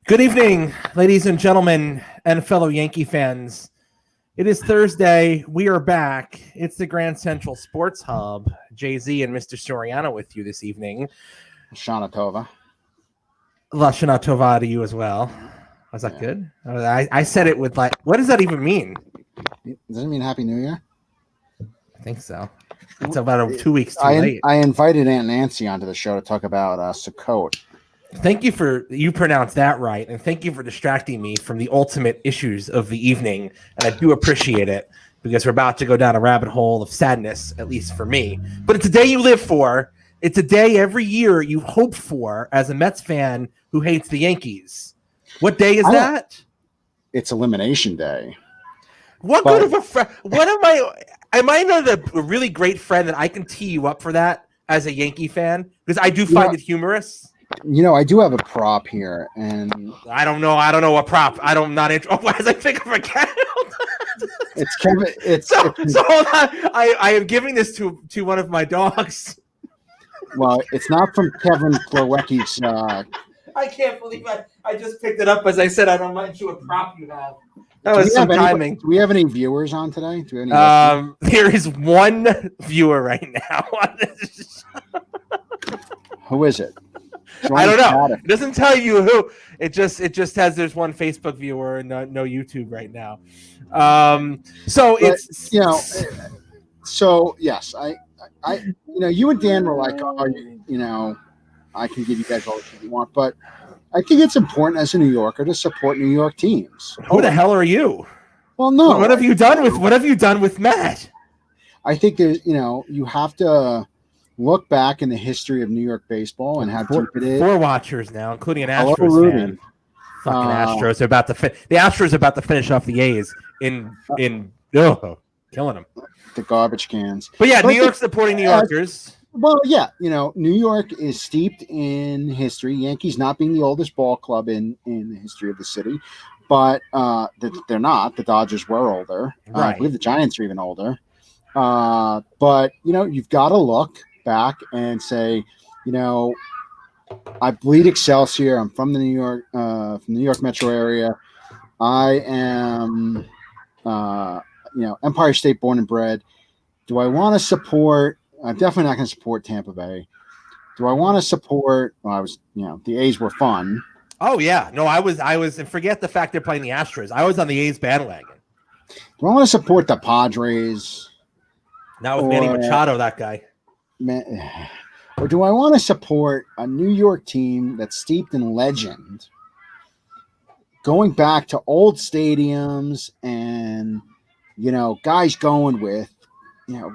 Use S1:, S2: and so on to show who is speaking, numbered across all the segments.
S1: Good evening, ladies and gentlemen, and fellow Yankee fans. It is Thursday. We are back. It's the Grand Central Sports Hub. Jay-Z and Mr. Soriano with you this evening.
S2: Shana Tova.
S1: Lashana Tova to you as well. Was that good? I said it with what does that even mean?
S2: Does it mean Happy New Year?
S1: I think so. It's about 2 weeks too late.
S2: I invited Aunt Nancy onto the show to talk about Sukkot.
S1: Thank you you pronounced that right, and thank you for distracting me from the ultimate issues of the evening, and I do appreciate it because we're about to go down a rabbit hole of sadness, at least for me. But it's a day you live for. It's a day every year you hope for as a Mets fan who hates the Yankees. What day is that?
S2: It's Elimination Day.
S1: What good of a friend? What am I? Am I not a really great friend that I can tee you up for that as a Yankee fan? Because I do find it humorous.
S2: You know, I do have a prop here, and
S1: I don't know what prop. I'm not interested. Why does I think of a cat?
S2: It's Kevin.
S1: So hold on. I am giving this to one of my dogs.
S2: Well, it's not from Kevin Plawecki's.
S1: I can't believe I just picked it up as I said. I don't mind you a prop you have. That was some timing.
S2: Do we have any viewers on today? Do we
S1: have any there is one viewer right now on this show.
S2: Who is it?
S1: I don't know. It doesn't tell you who. It just has there's one Facebook viewer and no YouTube right now.
S2: So yes, I you and Dan were like, I can give you guys all that you want, but I think it's important as a New Yorker to support New York teams.
S1: Who the hell are you?
S2: Well, no.
S1: What have you done with Matt?
S2: I think there's you have to look back in the history of New York baseball and how deep it is.
S1: 4 watchers now, including an Astros fan. Fucking Astros are about to the Astros are about to finish off the A's in killing them.
S2: The garbage cans.
S1: But New York's supporting New Yorkers.
S2: Well, yeah, New York is steeped in history. Yankees not being the oldest ball club in the history of the city, but they're not. The Dodgers were older.
S1: Right.
S2: I believe the Giants are even older. But you've got to look back and say, I bleed Excelsior. I'm from the New York metro area. I am, Empire State born and bred. Do I want to support? I'm definitely not going to support Tampa Bay. Do I want to support? Well, the A's were fun.
S1: Oh yeah, no, I was, and forget the fact they're playing the Astros. I was on the A's bandwagon.
S2: Do I want to support the Padres?
S1: Not with Manny Machado, that guy.
S2: Or do I want to support a New York team that's steeped in legend, going back to old stadiums and, guys going with,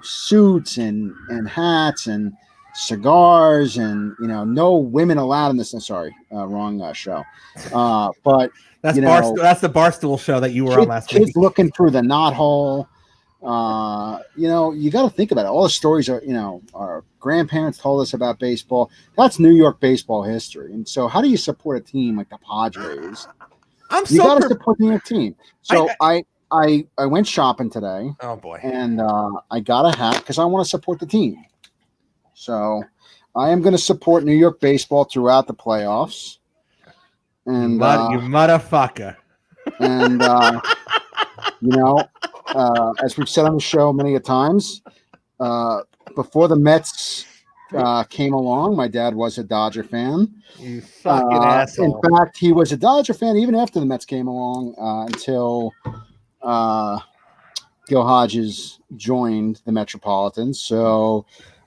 S2: suits and hats and cigars and, no women allowed in this. Sorry, wrong show. But
S1: that's that's the Barstool show that you were on last week.
S2: Kids looking through the knothole. You got to think about it. All the stories are, our grandparents told us about baseball. That's New York baseball history. And so how do you support a team like the Padres? You got to support the New York team. So I went shopping today.
S1: Oh boy.
S2: And I got a hat because I want to support the team. So I am going to support New York baseball throughout the playoffs. And
S1: you motherfucker.
S2: And as we've said on the show many a times, before the Mets came along, my dad was a Dodger fan.
S1: You fucking asshole.
S2: In fact, he was a Dodger fan even after the Mets came along until Gil Hodges joined the Metropolitans. So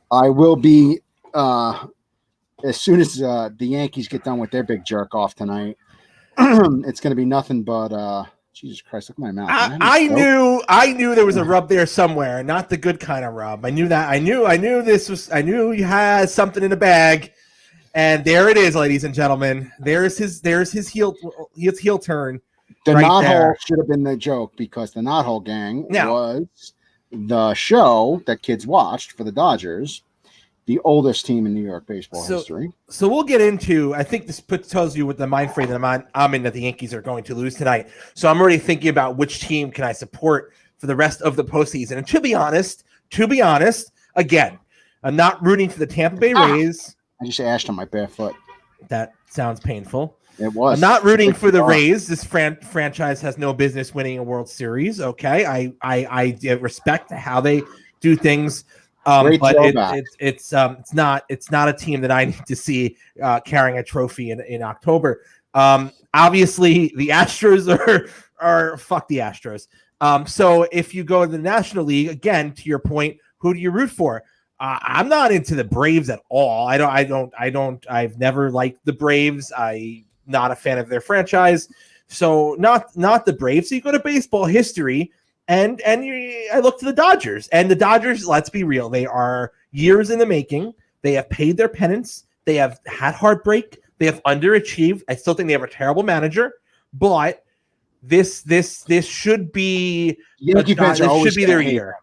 S2: I will be, as soon as the Yankees get done with their big jerk off tonight, it's going to be nothing but Jesus Christ, look at my mouth.
S1: I knew there was a rub there somewhere, not the good kind of rub. I knew that. I knew you had something in the bag. And there it is, ladies and gentlemen. There's his heel turn.
S2: The knothole should have been the joke because the knothole gang was the show that kids watched for the Dodgers, the oldest team in New York baseball history.
S1: So we'll get into. I think this tells you what the mind frame that I'm in, that the Yankees are going to lose tonight. So I'm already thinking about which team can I support for the rest of the postseason. And to be honest, again, I'm not rooting for the Tampa Bay Rays.
S2: I just ashed on my bare foot.
S1: That sounds painful.
S2: It was.
S1: I'm not rooting for the Rays. This franchise has no business winning a World Series. Okay, I respect how they do things, but it's not a team that I need to see carrying a trophy in October. Obviously, the Astros are fuck the Astros. So if you go to the National League again, to your point, who do you root for? I'm not into the Braves at all. I've never liked the Braves. I'm not a fan of their franchise. So not the Braves. So you go to baseball history and I look to the Dodgers. And the Dodgers, let's be real, they are years in the making. They have paid their penance. They have had heartbreak. They have underachieved. I still think they have a terrible manager, but this should be their year.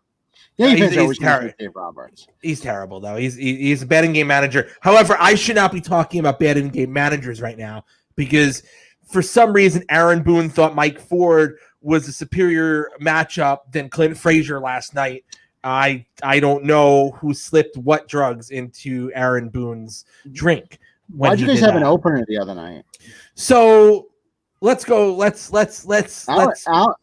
S2: Yeah, he's terrible. Roberts.
S1: He's terrible, though. He's a bad in-game manager. However, I should not be talking about bad in-game managers right now because for some reason Aaron Boone thought Mike Ford was a superior matchup than Clint Frazier last night. I don't know who slipped what drugs into Aaron Boone's drink.
S2: Why'd you guys have an opener the other night?
S1: So let's go. Let's talk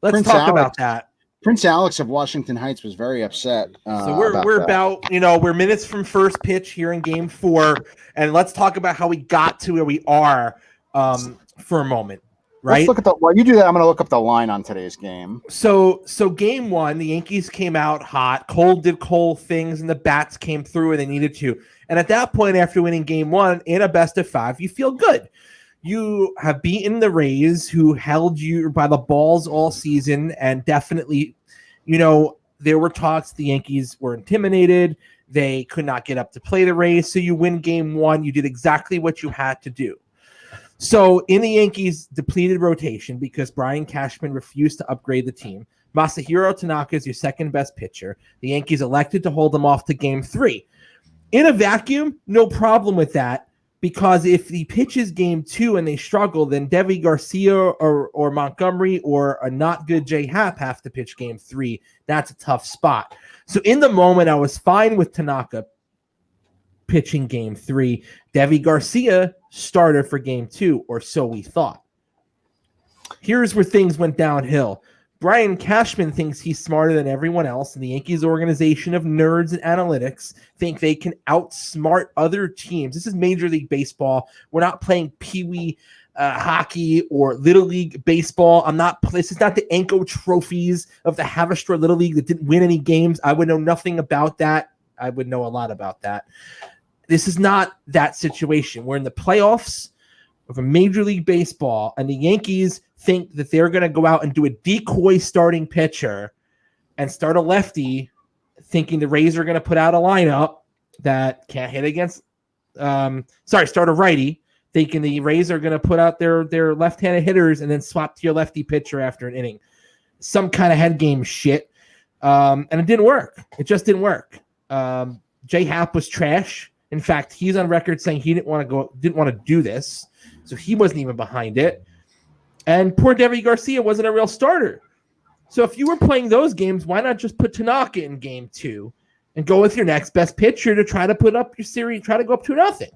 S1: about that.
S2: Prince Alex of Washington Heights was very upset.
S1: So we're minutes from first pitch here in Game 4, and let's talk about how we got to where we are for a moment. Right?
S2: Let's look at while you do that, I'm going to look up the line on today's game.
S1: So Game 1, the Yankees came out hot. Cole did Cole things, and the bats came through, and they needed to. And at that point, after winning Game 1 in a best of 5, you feel good. You have beaten the Rays, who held you by the balls all season, and definitely, there were talks the Yankees were intimidated. They could not get up to play the Rays, so you win Game 1. You did exactly what you had to do. So in the Yankees' depleted rotation, because Brian Cashman refused to upgrade the team, Masahiro Tanaka is your second best pitcher. The Yankees elected to hold him off to Game 3. In a vacuum, no problem with that. Because if he pitches Game 2 and they struggle, then Deivi Garcia or Montgomery or a not good J Happ have to pitch Game 3. That's a tough spot. So in the moment, I was fine with Tanaka pitching Game 3. Deivi Garcia starter for Game 2, or so we thought. Here's where things went downhill. Brian Cashman thinks he's smarter than everyone else, and the Yankees organization of nerds and analytics think they can outsmart other teams. This is Major League Baseball. We're not playing Pee-wee hockey or Little League Baseball. This is not the Anko trophies of the Haverstraw Little League that didn't win any games. I would know nothing about that. I would know a lot about that. This is not that situation. We're in the playoffs of a Major League Baseball, and the Yankees think that they're going to go out and do a decoy starting pitcher and start a lefty, thinking the Rays are going to put out a lineup that can't hit against start a righty, thinking the Rays are going to put out their left-handed hitters and then swap to your lefty pitcher after an inning. Some kind of head game shit. And it didn't work. It just didn't work. J Happ was trash. In fact, he's on record saying he didn't want to do this. So he wasn't even behind it. And poor Deivi Garcia wasn't a real starter. So if you were playing those games, why not just put Tanaka in Game 2 and go with your next best pitcher to try to put up your series, try to go up 2-0?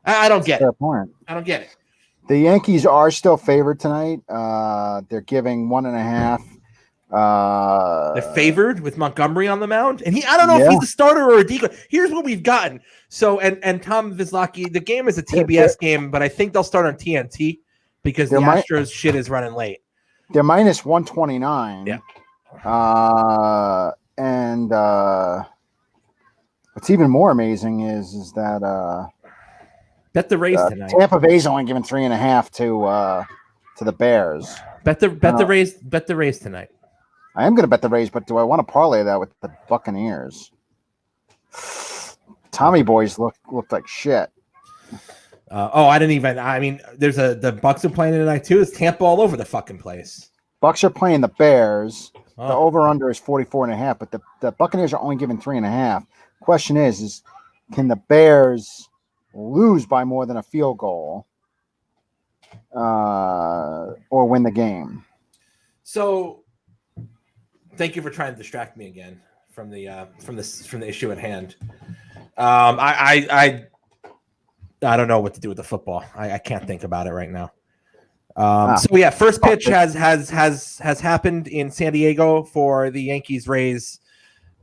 S1: I don't get it.
S2: Point.
S1: I don't get it.
S2: The Yankees are still favored tonight. They're giving 1.5.
S1: They're favored with Montgomery on the mound. And I don't know if he's a starter or a decoy. Here's what we've gotten. So, and Tom Vizlaki, the game is a TBS game, but I think they'll start on TNT because the Astros shit is running late.
S2: They're minus 129.
S1: Yeah.
S2: And what's even more amazing is that
S1: bet the Rays tonight.
S2: Tampa Bay's only giving 3.5 to the Bears.
S1: Bet the Rays. Bet the Rays tonight.
S2: I am going to bet the Rays, but do I want to parlay that with the Buccaneers? Tommy boys looked like shit.
S1: There's the Bucks are playing tonight too. It's Tampa all over the fucking place.
S2: Bucks are playing the Bears. Oh. The over-under is 44.5, but the Buccaneers are only giving 3.5. Question is can the Bears lose by more than a field goal or win the game?
S1: So thank you for trying to distract me again from the issue at hand. I don't know what to do with the football. I can't think about it right now. So yeah, first pitch has happened in San Diego for the Yankees Rays,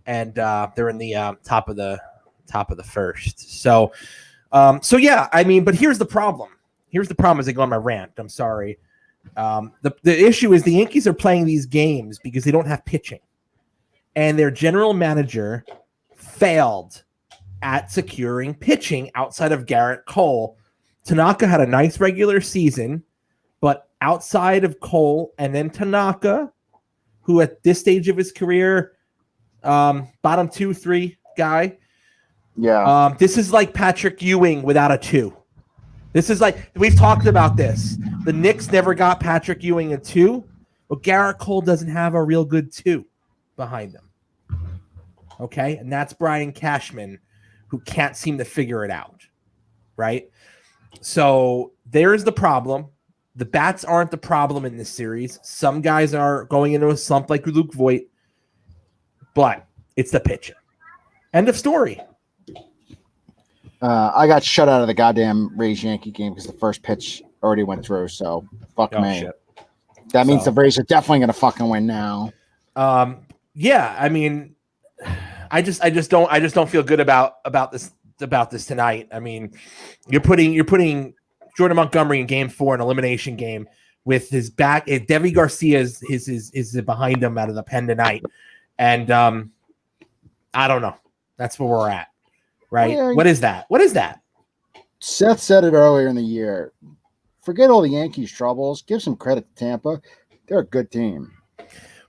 S1: and they're in the top of the first. So yeah, I mean, but here's the problem. Here's the problem as I go on my rant. I'm sorry. The issue is the Yankees are playing these games because they don't have pitching, and their general manager failed at securing pitching outside of Garrett Cole. Tanaka had a nice regular season, but outside of Cole and then Tanaka, who at this stage of his career, bottom 2-3 guy.
S2: Yeah.
S1: This is like Patrick Ewing without a 2. This is like, we've talked about this. The Knicks never got Patrick Ewing a 2, but Garrett Cole doesn't have a real good 2 behind him. Okay? And that's Brian Cashman, who can't seem to figure it out. Right? So there's the problem. The bats aren't the problem in this series. Some guys are going into a slump like Luke Voit, but it's the pitching. End of story.
S2: I got shut out of the goddamn Rays Yankee game because the first pitch already went through. So fuck me. Shit. That means the Rays are definitely going to fucking win now.
S1: Yeah, I mean, I just don't feel good about this tonight. I mean, you're putting Jordan Montgomery in Game 4, an elimination game, with his back. Devi Garcia is behind him out of the pen tonight, and I don't know. That's where we're at, right? Well, what is that? What is that?
S2: Seth said it earlier in the year. Forget all the Yankees' troubles. Give some credit to Tampa. They're a good team.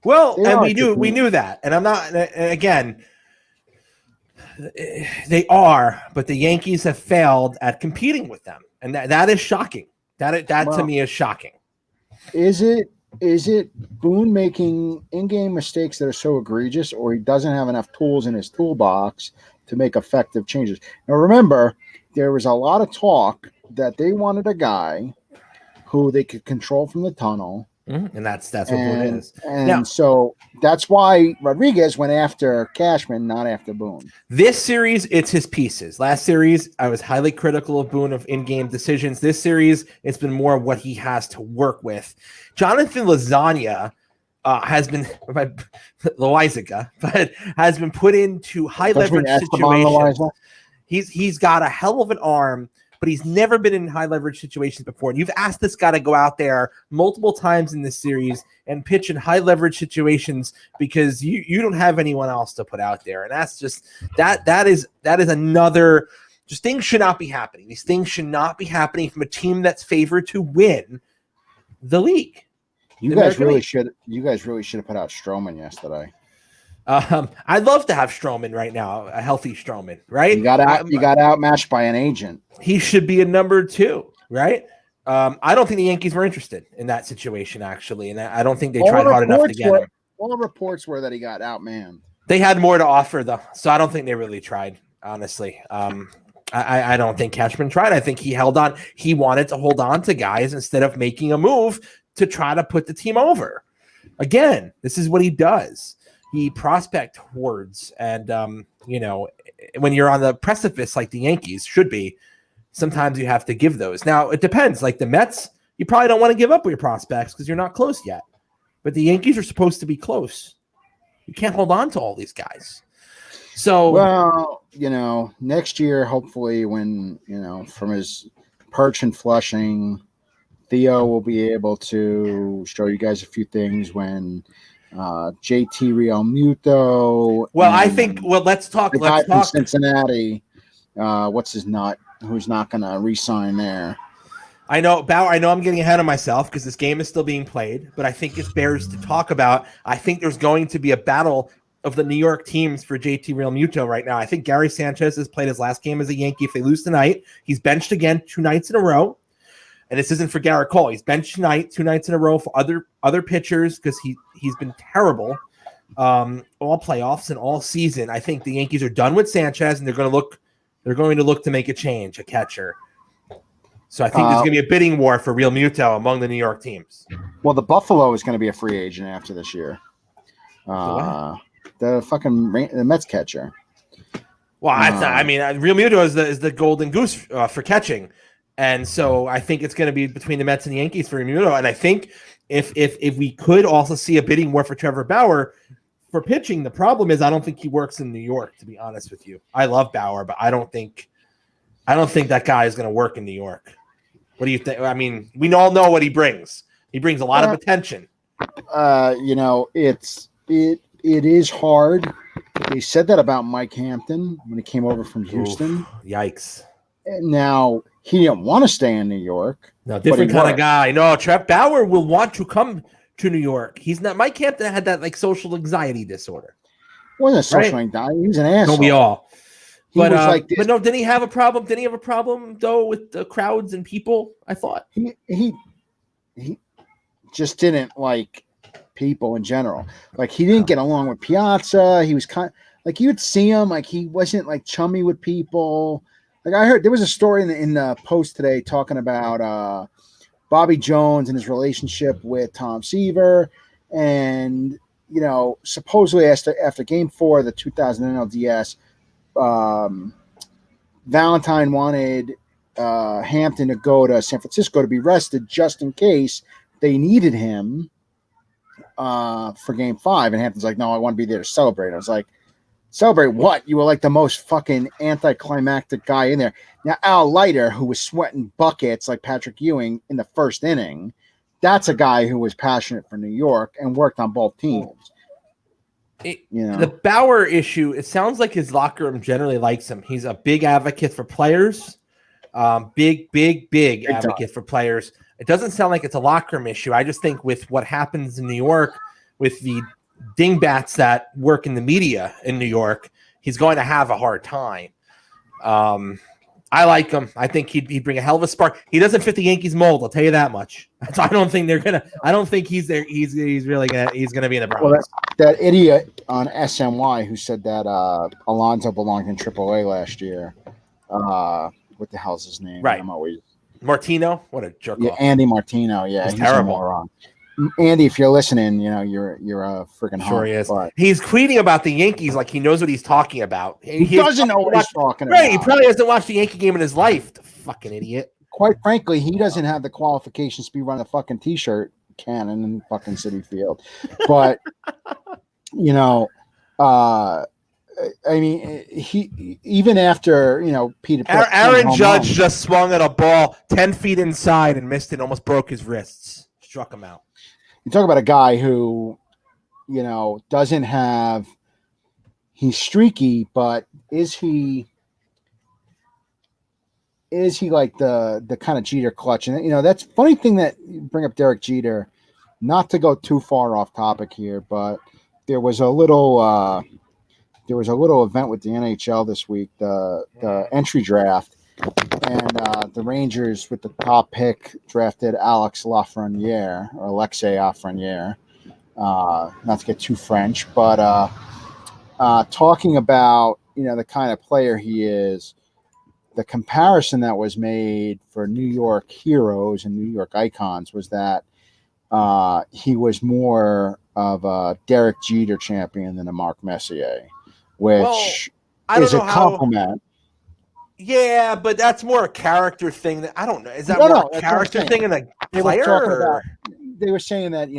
S1: Well, and we knew that, and I'm not. And again, they are, but the Yankees have failed at competing with them, and that is shocking. That to me is shocking.
S2: Is it Boone making in-game mistakes that are so egregious, or he doesn't have enough tools in his toolbox to make effective changes? Now, remember, there was a lot of talk that they wanted a guy who they could control from the tunnel.
S1: Mm-hmm. And that's what Boone is.
S2: And so that's why Rodriguez went after Cashman, not after Boone.
S1: This series, it's his pieces. Last series, I was highly critical of Boone of in-game decisions. This series, it's been more what he has to work with. Jonathan Lasagna has been Loizaga, but has been put into high leverage situations. He's got a hell of an arm, but he's never been in high leverage situations before. And you've asked this guy to go out there multiple times in this series and pitch in high leverage situations because you don't have anyone else to put out there. And that's just that is another, just things should not be happening. These things should not be happening from a team that's favored to win the league.
S2: You guys really should have put out Stroman yesterday.
S1: I'd love to have Stroman right now, a healthy Stroman, right?
S2: You got outmatched by an agent.
S1: He should be a number 2, right? I don't think the Yankees were interested in that situation, actually, and I don't think they tried hard enough to get him.
S2: All the reports were that he got outmanned.
S1: They had more to offer, though, so I don't think they really tried, honestly. I don't think Cashman tried. I think he held on. He wanted to hold on to guys instead of making a move to try to put the team over. Again, this is what he does. He prospect hordes, and when you're on the precipice like the Yankees should be, sometimes you have to give those. Now it depends. Like the Mets, you probably don't want to give up your prospects because you're not close yet. But the Yankees are supposed to be close. You can't hold on to all these guys. So,
S2: well, next year, hopefully, when from his perch in Flushing, Theo will be able to show you guys a few things when. JT Real Muto.
S1: Well, I think. Well, let's talk. Let's talk.
S2: Cincinnati. What's his nut? Who's not going to re-sign there?
S1: I know, Bauer. I know I'm getting ahead of myself because this game is still being played, but I think it bears to talk about. I think there's going to be a battle of the New York teams for JT Real Muto right now. I think Gary Sanchez has played his last game as a Yankee. If they lose tonight, he's benched again 2 nights in a row. And this isn't for Garrett Cole. He's benched tonight, 2 nights in a row for other pitchers because he's been terrible all playoffs and all season. I think the Yankees are done with Sanchez, and they're going to look to make a change, a catcher. So I think there's going to be a bidding war for Real Muto among the New York teams.
S2: Well, the Buffalo is going to be a free agent after this year. The Mets catcher.
S1: Well, I mean, Real Muto is the golden goose for catching, and so I think it's going to be between the Mets and the Yankees for Real Muto. And I think if we could also see a bidding war for Trevor Bauer for pitching, the problem is I don't think he works in New York. To be honest with you, I love Bauer, but I don't think that guy is going to work in New York. What do you think? I mean, we all know what he brings. He brings a lot of attention.
S2: It is hard. They said that about Mike Hampton when he came over from Houston.
S1: Oof, yikes.
S2: And now, he didn't want to stay in New York.
S1: No, different kind of guy. No, Trev Bauer will want to come to New York. He's not. Mike Hampton had that like social anxiety disorder.
S2: Wasn't a social anxiety. He was an asshole.
S1: No, we all. But
S2: but
S1: no, didn't he have a problem? Didn't he have a problem though with the crowds and people? I thought
S2: he just didn't like people in general. Like he didn't get along with Piazza. He was like you'd see him like he wasn't like chummy with people. Like I heard there was a story in the Post today talking about Bobby Jones and his relationship with Tom Seaver, and supposedly after Game 4 of the 2000 NLDS, Valentine wanted Hampton to go to San Francisco to be rested just in case they needed him for Game 5, and Hampton's like, no, I want to be there to celebrate. I was like, celebrate what? You were like the most fucking anticlimactic guy in there. Now, Al Leiter, who was sweating buckets like Patrick Ewing in the first inning, that's a guy who was passionate for New York and worked on both teams.
S1: The Bauer issue, it sounds like his locker room generally likes him. He's a big advocate for players, big advocate for players. It doesn't sound like it's a locker room issue. I just think with what happens in New York with the dingbats that work in the media in New York, he's going to have a hard time. I like him. I think he'd bring a hell of a spark. He doesn't fit the Yankees mold. I'll tell you that much. I don't think he's there. He's really gonna be in the Bronx.
S2: Well, that idiot on SNY who said that Alonso belonged in AAA last year. What the hell's his name?
S1: Right.
S2: I'm always
S1: Martino. What a jerk.
S2: Yeah, Andy Martino. Yeah,
S1: he's terrible.
S2: A moron. Andy, if you're listening, you're a freaking
S1: sure he is. He's tweeting about the Yankees like he knows what he's talking about.
S2: He doesn't know what he's talking about.
S1: Right, he probably hasn't watched a Yankee game in his life. The fucking idiot.
S2: Quite frankly, he doesn't have the qualifications to be running a fucking T-shirt cannon in fucking Citi Field. But I mean, he even after Peter.
S1: Aaron Judge just swung at a ball 10 feet inside and missed it, and almost broke his wrists. Struck him out.
S2: You talk about a guy who, doesn't have. He's streaky, but is he like the kind of Jeter clutch? And that's funny thing that you bring up Derek Jeter. Not to go too far off topic here, but there was a little event with the NHL this week, the entry draft, and the Rangers with the top pick drafted Alexei Lafreniere. Not to get too French, but talking about the kind of player he is, the comparison that was made for New York heroes and New York icons was that he was more of a Derek Jeter champion than a Mark Messier, which is a compliment.
S1: Yeah, but that's more a character thing. I don't know. Is that more a character thing than a player?
S2: They were saying that,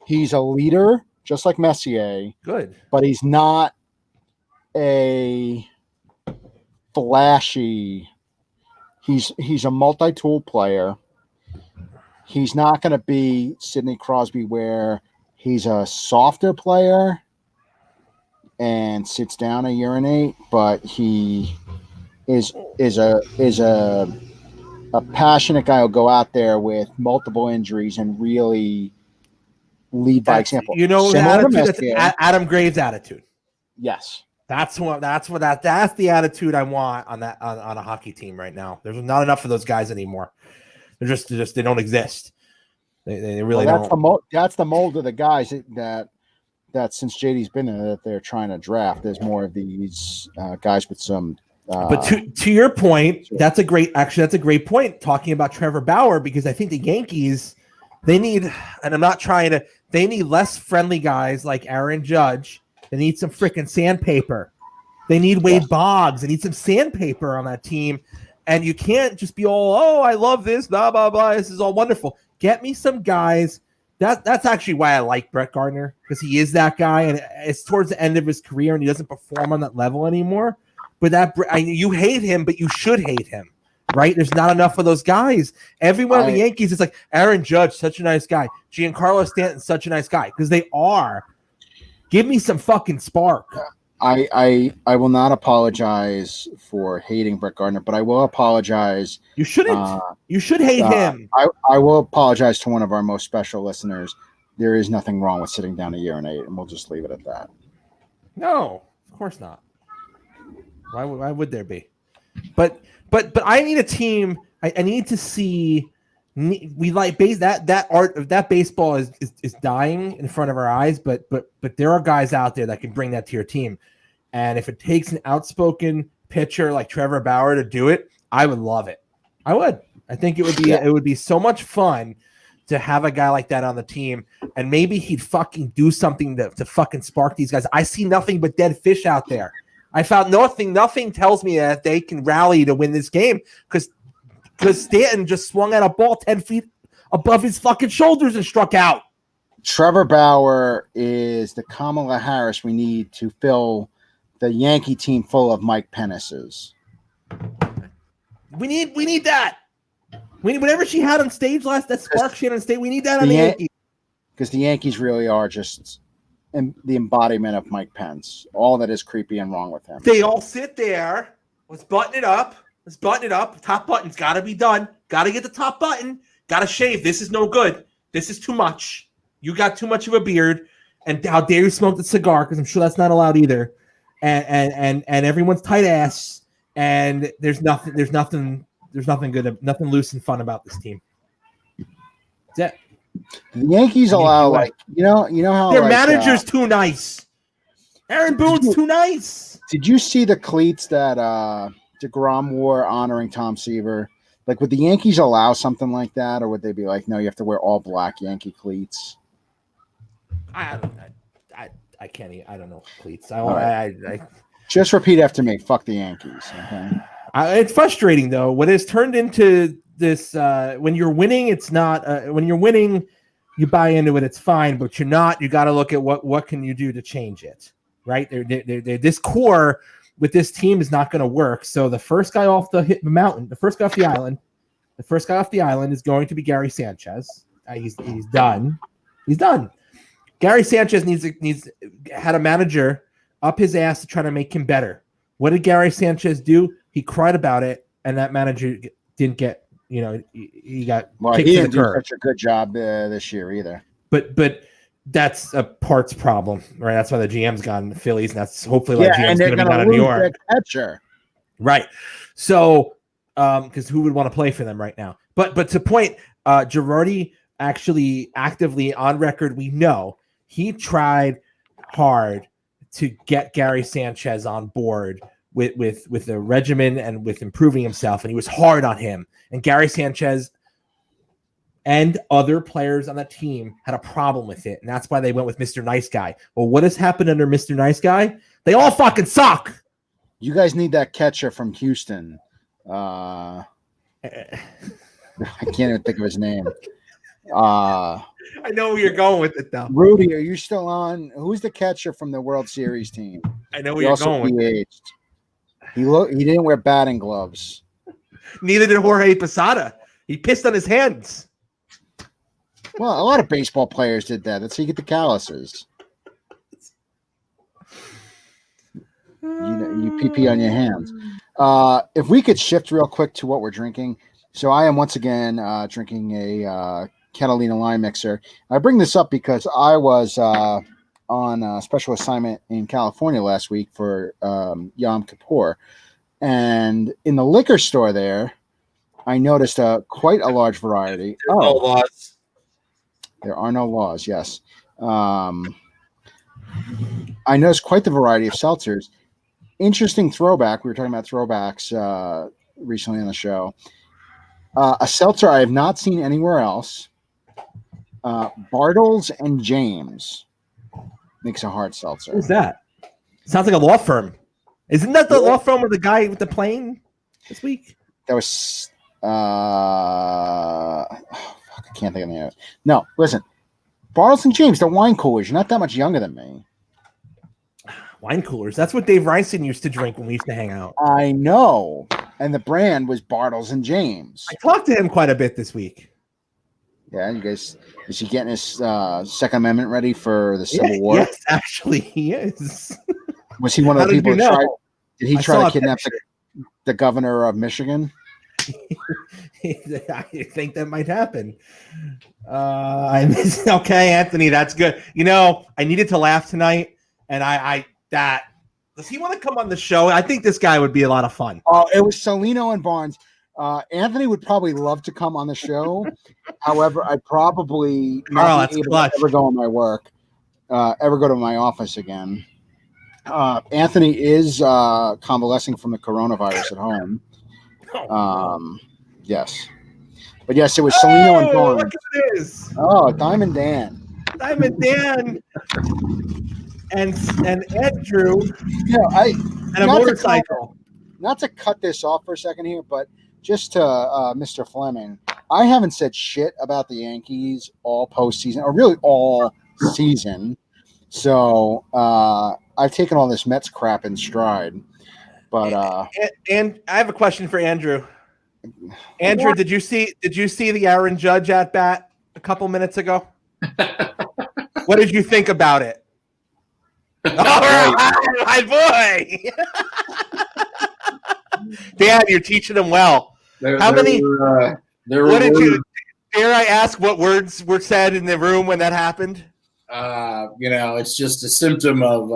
S2: he's a leader, just like Messier.
S1: Good.
S2: But he's not a flashy. He's a multi-tool player. He's not going to be Sidney Crosby where he's a softer player and sits down and urinate, but he is a passionate guy who'll go out there with multiple injuries and really lead by example.
S1: That's Adam Graves' attitude.
S2: Yes.
S1: That's the attitude I want on a hockey team right now. There's not enough of those guys anymore. They're just they don't exist. They really don't.
S2: That's the mold of the guys that since JD's been there that they're trying to draft. There's more of these guys with some.
S1: But to your point, that's a great point talking about Trevor Bauer, because I think the Yankees, they need less friendly guys like Aaron Judge. They need some freaking sandpaper. They need Wade Boggs. They need some sandpaper on that team. And you can't just be all, oh, I love this, blah, blah, blah. This is all wonderful. Get me some guys. That's actually why I like Brett Gardner, because he is that guy, and it's towards the end of his career, and he doesn't perform on that level anymore. But you hate him, but you should hate him, right? There's not enough of those guys. Everyone on the Yankees is like, Aaron Judge, such a nice guy. Giancarlo Stanton, such a nice guy, because they are. Give me some fucking spark.
S2: I will not apologize for hating Brett Gardner, but I will apologize.
S1: You shouldn't. You should hate him.
S2: I will apologize to one of our most special listeners. There is nothing wrong with sitting down to urinate, and we'll just leave it at that.
S1: No, of course not. Why would there be? But I need a team. I need to see. We like that art of that baseball is dying in front of our eyes. But there are guys out there that can bring that to your team. And if it takes an outspoken pitcher like Trevor Bauer to do it, I would love it. I would. I think it would be it would be so much fun to have a guy like that on the team, and maybe he'd fucking do something to fucking spark these guys. I see nothing but dead fish out there. I found nothing. Nothing tells me that they can rally to win this game because Stanton just swung at a ball 10 feet above his fucking shoulders and struck out.
S2: Trevor Bauer is the Kamala Harris we need to fill the Yankee team full of Mike Pennis's.
S1: We need that. Whatever she had on stage that spark she had on stage, we need that on the Yankees.
S2: Because the Yankees really are just the embodiment of Mike Pence. All that is creepy and wrong with him.
S1: They all sit there. Let's button it up. Top button's got to be done. Got to get the top button. Got to shave. This is no good. This is too much. You got too much of a beard. And how dare you smoke the cigar? Because I'm sure that's not allowed either. And everyone's tight ass. And there's nothing good, nothing loose and fun about this team. That's it.
S2: The Yankees allow you know how
S1: their manager's too nice. Aaron Boone's too nice.
S2: Did you see the cleats that DeGrom wore honoring Tom Seaver? Like, would the Yankees allow something like that, or would they be like, no, you have to wear all black Yankee cleats?
S1: I can't. I don't know cleats.
S2: Just repeat after me. Fuck the Yankees. Okay.
S1: It's frustrating though. What has turned into this? When you're winning, it's not. When you're winning, you buy into it. It's fine, but you're not. You got to look at what can you do to change it. Right? This core with this team is not going to work. So the first guy off the mountain, the first guy off the island is going to be Gary Sanchez. He's done. He's done. Gary Sanchez had a manager up his ass to try to make him better. What did Gary Sanchez do? He cried about it, and that manager didn't get. He got.
S2: Well, he didn't do such a good job this year either.
S1: But that's a parts problem, right? That's why the GM's gone to the Phillies, and that's hopefully why GM's going to be down in New York.
S2: Catcher.
S1: Right. So, because who would want to play for them right now? But to point, Girardi actually actively on record, we know he tried hard to get Gary Sanchez on board with a regimen and with improving himself, and he was hard on him. And Gary Sanchez and other players on the team had a problem with it, and that's why they went with Mr. Nice Guy. Well, what has happened under Mr. Nice Guy? They all fucking suck.
S2: You guys need that catcher from Houston. I can't even think of his name.
S1: I know where you're going with it, though.
S2: Rudy, are you still on? Who's the catcher from the World Series team?
S1: I know where you're going with it.
S2: He didn't wear batting gloves.
S1: Neither did Jorge Posada. He pissed on his hands.
S2: Well, a lot of baseball players did that. That's how you get the calluses. You pee on your hands. If we could shift real quick to what we're drinking. So I am once again drinking a Catalina Lime Mixer. I bring this up because I was on a special assignment in California last week for Yom Kippur. And in the liquor store there, I noticed quite a large variety.
S1: No laws.
S2: There are no laws, yes. I noticed quite the variety of seltzers. Interesting throwback. We were talking about throwbacks recently on the show. A seltzer I have not seen anywhere else. Bartles and James makes a hard seltzer.
S1: Who's that? Sounds like a law firm. Isn't that the law firm of the guy with the plane this week?
S2: That was I can't think of the name. No, listen, Bartles and James, the wine coolers. You're not that much younger than me.
S1: Wine coolers. That's what Dave Reinstein used to drink when we used to hang out.
S2: I know, and the brand was Bartles and James.
S1: I talked to him quite a bit this week.
S2: Yeah, you guys. Is he getting his Second Amendment ready for the Civil War?
S1: Yes, actually, he is.
S2: Was he one of the people that tried? Did he try to kidnap the governor of Michigan?
S1: I think that might happen. Okay, Anthony, that's good. I needed to laugh tonight, and does he want to come on the show? I think this guy would be a lot of fun.
S2: It was Salino and Barnes. Anthony would probably love to come on the show. However, I'd probably not be able to ever go on my work, ever go to my office again. Anthony is convalescing from the coronavirus at home. Yes. But yes, it was Salino and Barnes.
S1: Look at this.
S2: Oh, Diamond Dan.
S1: Diamond Dan. And Andrew. And a motorcycle.
S2: Not to cut this off for a second here, but just to Mr. Fleming, I haven't said shit about the Yankees all postseason, or really all season. So I've taken all this Mets crap in stride. But
S1: and I have a question for Andrew. Andrew, did you see the Aaron Judge at bat a couple minutes ago? What did you think about it? All right, my boy. Dan, you're teaching them well. Dare I ask what words were said in the room when that happened?
S3: It's just a symptom of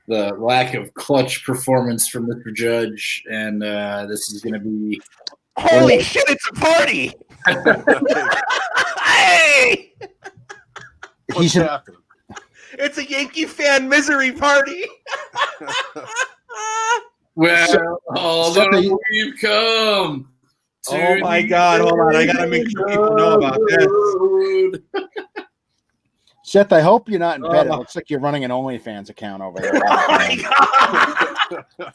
S3: the lack of clutch performance from Mr. Judge, and this is going to be.
S1: Holy shit! It's a party. Hey,
S4: What's happening?
S1: It's a Yankee fan misery party.
S3: Well, although we've come.
S1: Oh my God! Hold on, I gotta make sure people know about this.
S2: Seth, I hope you're not in bed. It looks like you're running an OnlyFans account over there.
S1: Oh my God!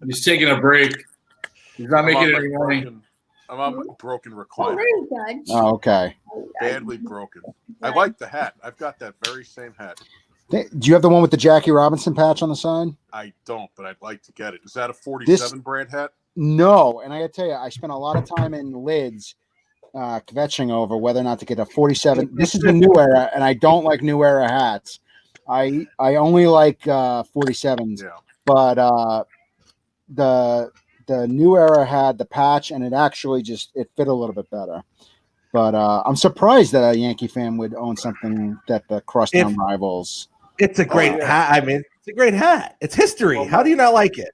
S3: He's taking a break. He's not making any money.
S4: I'm on a broken recliner.
S2: Oh, okay.
S4: Badly broken. I like the hat. I've got that very same hat.
S2: Do you have the one with the Jackie Robinson patch on the side?
S4: I don't, but I'd like to get it. Is that a 47 brand hat?
S2: No, and I got to tell you, I spent a lot of time in lids kvetching over whether or not to get a 47. This is the new era, and I don't like new era hats. I only like 47s. Yeah. But the new era had the patch, and it actually it fit a little bit better. But I'm surprised that a Yankee fan would own something that the crosstown rivals.
S1: It's a great hat. I mean, it's a great hat. It's history.
S4: Well,
S1: how do you not like it?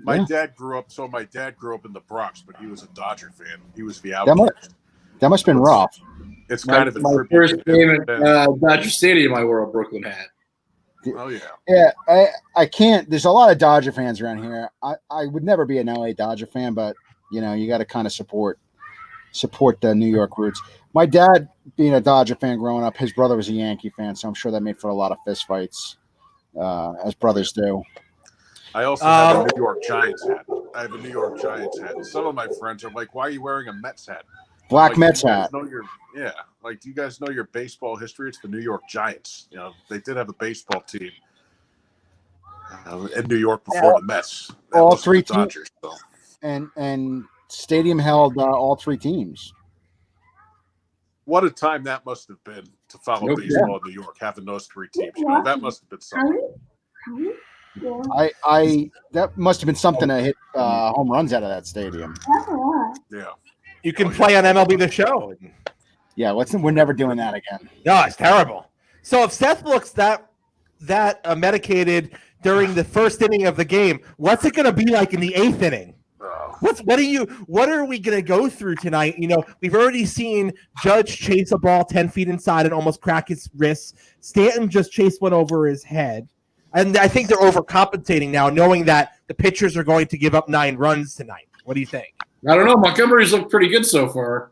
S4: My dad grew up in the Bronx, but he was a Dodger fan. He was the Outcast.
S2: That must have been rough.
S4: It's kind of a
S3: my first game at Dodger Stadium. I wore a Brooklyn hat.
S4: Oh yeah.
S2: Yeah, I can't. There's a lot of Dodger fans around here. I would never be an LA Dodger fan, but you got to kind of support the New York roots. My dad, being a Dodger fan growing up, his brother was a Yankee fan, so I'm sure that made for a lot of fistfights, as brothers do.
S4: I also have a New York Giants hat. I have a New York Giants hat. And some of my friends are like, "Why are you wearing a Mets hat?"
S2: Black Mets hat.
S4: Do you guys know your baseball history? It's the New York Giants. They did have a baseball team in New York before the Mets.
S2: All three teams.
S4: So.
S2: And stadium held all three teams.
S4: What a time that must have been to follow baseball in New York, having those three teams. That must have been something.
S2: That must have been something to hit home runs out of that stadium.
S4: Yeah.
S1: You can play on MLB The Show.
S2: Yeah, we're never doing that again.
S1: No, it's terrible. So if Seth looks that medicated during the first inning of the game, what's it going to be like in the eighth inning? What are we going to go through tonight? We've already seen Judge chase a ball 10 feet inside and almost crack his wrists. Stanton just chased one over his head. And I think they're overcompensating now, knowing that the pitchers are going to give up 9 runs tonight. What do you think?
S3: I don't know. Montgomery's looked pretty good so far.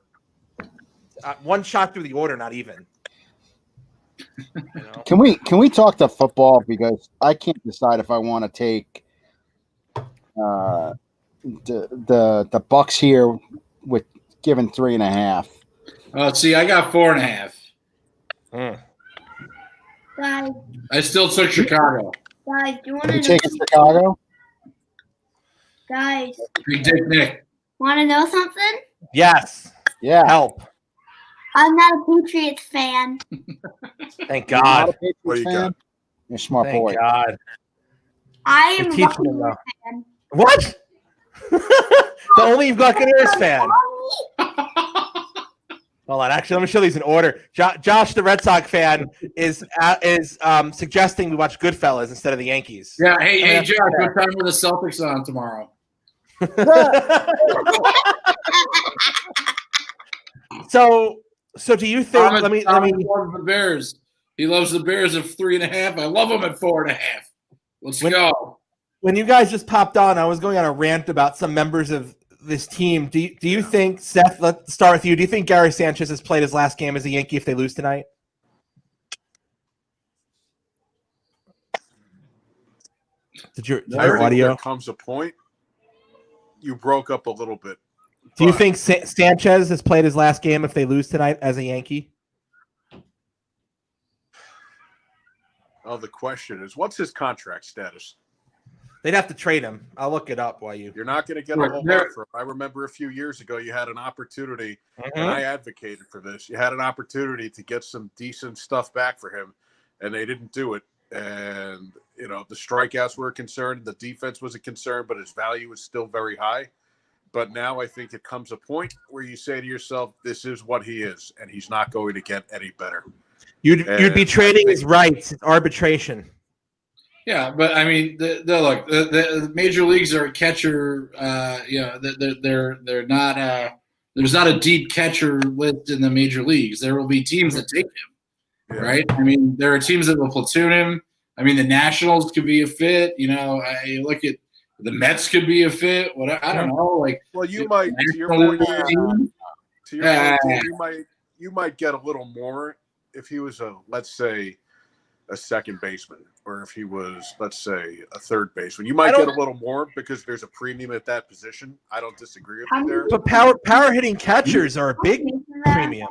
S1: One shot through the order, not even.
S2: Can we talk to football, because I can't decide if I want to take the Bucks here with giving 3.5.
S3: Oh, see, I got 4.5.
S5: Guys,
S3: I still took Chicago.
S5: do you want
S2: You
S5: to
S2: taking Chicago?
S5: Guys,
S3: Big Dick Nick.
S5: want to know something?
S1: Yes.
S2: Yeah.
S1: Help.
S5: I'm not a Patriots fan.
S1: Thank
S2: You're not a
S1: God.
S2: Patriots
S4: What do you
S2: fan?
S4: got?
S2: You're a smart
S1: Thank
S2: boy.
S1: God.
S5: I am
S1: You're
S5: a
S1: teaching him
S5: Buccaneers
S1: now.
S5: fan.
S1: What? The only Buccaneers fan. Hold on. Actually, let me show these in order. Josh, the Red Sox fan, is suggesting we watch Goodfellas instead of the Yankees.
S3: Yeah, hey, Josh, what time are the Celtics on tomorrow?
S1: So do you think?
S3: Thomas
S1: Let me.
S3: loves the Bears. He loves the Bears at 3.5. I love them at 4.5. Let's go.
S1: When you guys just popped on, I was going on a rant about some members of this team. Do you think, Seth? Let's start with you. Do you think Gary Sanchez has played his last game as a Yankee if they lose tonight? Did your audio?
S4: There comes a point. You broke up a little bit.
S1: Do you think Sanchez has played his last game if they lose tonight as a Yankee?
S4: Oh, the question is, what's his contract status?
S1: They'd have to trade him. I'll look it up while you.
S4: You're not going to get a whole lot for him. I remember a few years ago you had an opportunity, and I advocated for this. You had an opportunity to get some decent stuff back for him, and they didn't do it. And, you know, the strikeouts were a concern. The defense was a concern, but his value is still very high. But now I think it comes a point where you say to yourself, this is what he is, and he's not going to get any better.
S1: You'd be trading his rights. It's arbitration.
S3: Yeah, but I mean, the major leagues are a catcher. They're not. There's not a deep catcher list in the major leagues. There will be teams that take him, right? I mean, there are teams that will platoon him. I mean, the Nationals could be a fit. You know, you look at the Mets could be a fit. What I don't know. Like,
S4: well, you might to your point, you might get a little more if he was let's say a second baseman, or if he was, let's say, a third baseman. You might get a little more because there's a premium at that position. I don't disagree with you there.
S1: But power hitting catchers are a big premium.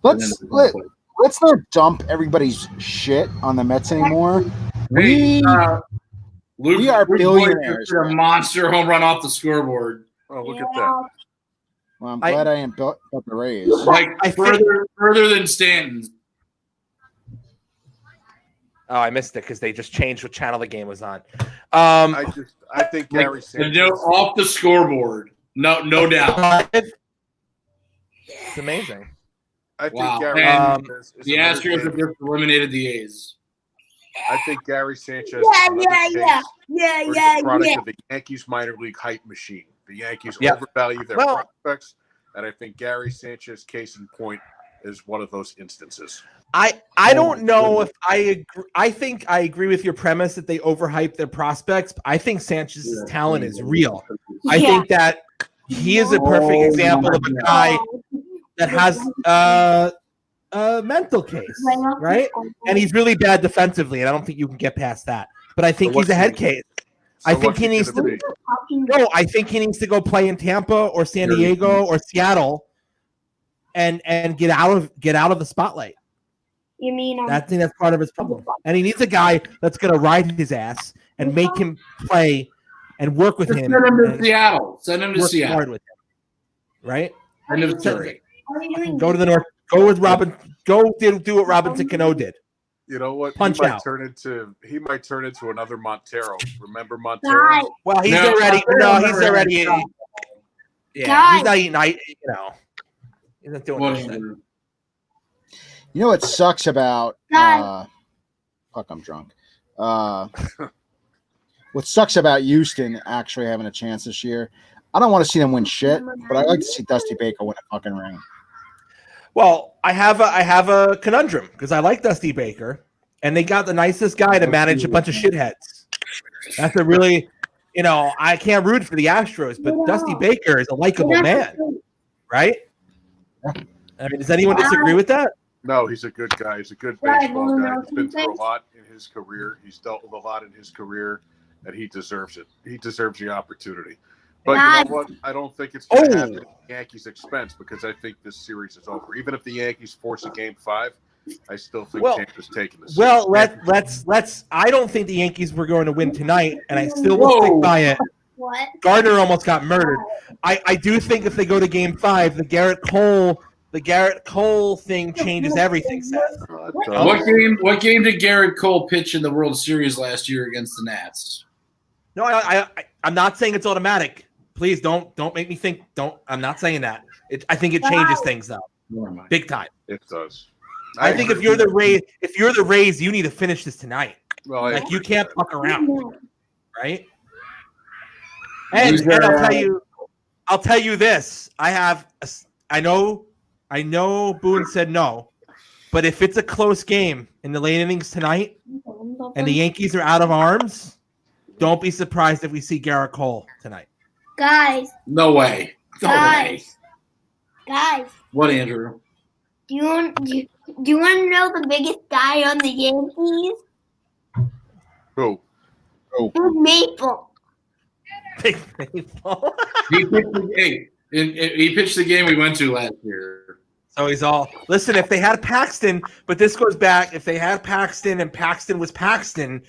S2: Let's not dump everybody's shit on the Mets anymore. We are billionaires.
S3: A monster home run off the scoreboard.
S4: Oh, look at that.
S2: Well, I'm glad I ain't built the Rays.
S3: Like further than Stanton's.
S1: Oh, I missed it because they just changed what channel the game was on.
S4: I think Gary Sanchez
S3: off the scoreboard. No doubt.
S1: It's amazing.
S4: I think Gary Sanchez is
S3: the Astros have just eliminated the A's.
S4: I think Gary Sanchez is the product of the Yankees minor league hype machine. The Yankees overvalue their prospects, and I think Gary Sanchez, case in point, is one of those instances.
S1: I don't know if I agree. I think I agree with your premise that they overhype their prospects. But I think Sanchez's talent is real. I think that he is a perfect example of a guy that has a mental case, right? And he's really bad defensively, and I don't think you can get past that. But I think he's a head case. I think he needs to. No, I think he needs to go play in Tampa or San Diego or Seattle, and get out of the spotlight.
S5: You mean
S1: I think that's part of his problem, and he needs a guy that's going to ride his ass and make him play and work with him.
S3: Send him to Seattle. Send him to Seattle.
S1: Hard with him, right?
S3: End of story.
S1: Go to the North. Go with Robin. Go do what Robinson Cano did.
S4: You know what?
S1: Punch out.
S4: He might turn into another Montero. Remember Montero?
S1: Well, he's already. Yeah, he's not eating. He's not doing anything.
S2: You know what sucks about fuck, I'm drunk. What sucks about Houston actually having a chance this year, I don't want to see them win shit, but I'd like to see Dusty Baker win a fucking ring.
S1: Well, I have a conundrum because I like Dusty Baker, and they got the nicest guy to manage a bunch of shitheads. That's a really, I can't root for the Astros, but Dusty Baker is a likable man, right? I mean, does anyone disagree with that?
S4: No, he's a good guy. He's a good baseball guy. He's been through a lot in his career. He's dealt with a lot in his career. and he deserves it. He deserves the opportunity. But you know what? I don't think it's going to happen at the Yankees' expense because I think this series is over. Even if the Yankees force a Game 5, I still think Tampa's taking the series.
S1: Well, let's. I don't think the Yankees were going to win tonight, and I still will stick by it.
S5: What?
S1: Gardner almost got murdered. I do think if they go to Game 5, the Garrett Cole thing changes everything, Seth.
S3: What game did Garrett Cole pitch in the World Series last year against the Nats?
S1: No, I'm not saying it's automatic. Please don't make me think. I'm not saying that. I think it changes things though, big time.
S4: It does.
S1: I think if you're the Rays, you need to finish this tonight.
S4: Well,
S1: you can't fuck around, right? And I'll tell you this. I know Boone said no, but if it's a close game in the late innings tonight and the Yankees are out of arms, don't be surprised if we see Garrett Cole tonight.
S5: Guys.
S3: No way.
S5: Guys.
S3: What, Andrew?
S5: Do you want to know the biggest guy on the Yankees?
S4: Who?
S5: Big Maple.
S1: Big Maple.
S3: He pitched the game we went to last year.
S1: So he's all listen. If they had Paxton, but this goes back. If they had Paxton and Paxton was Paxton,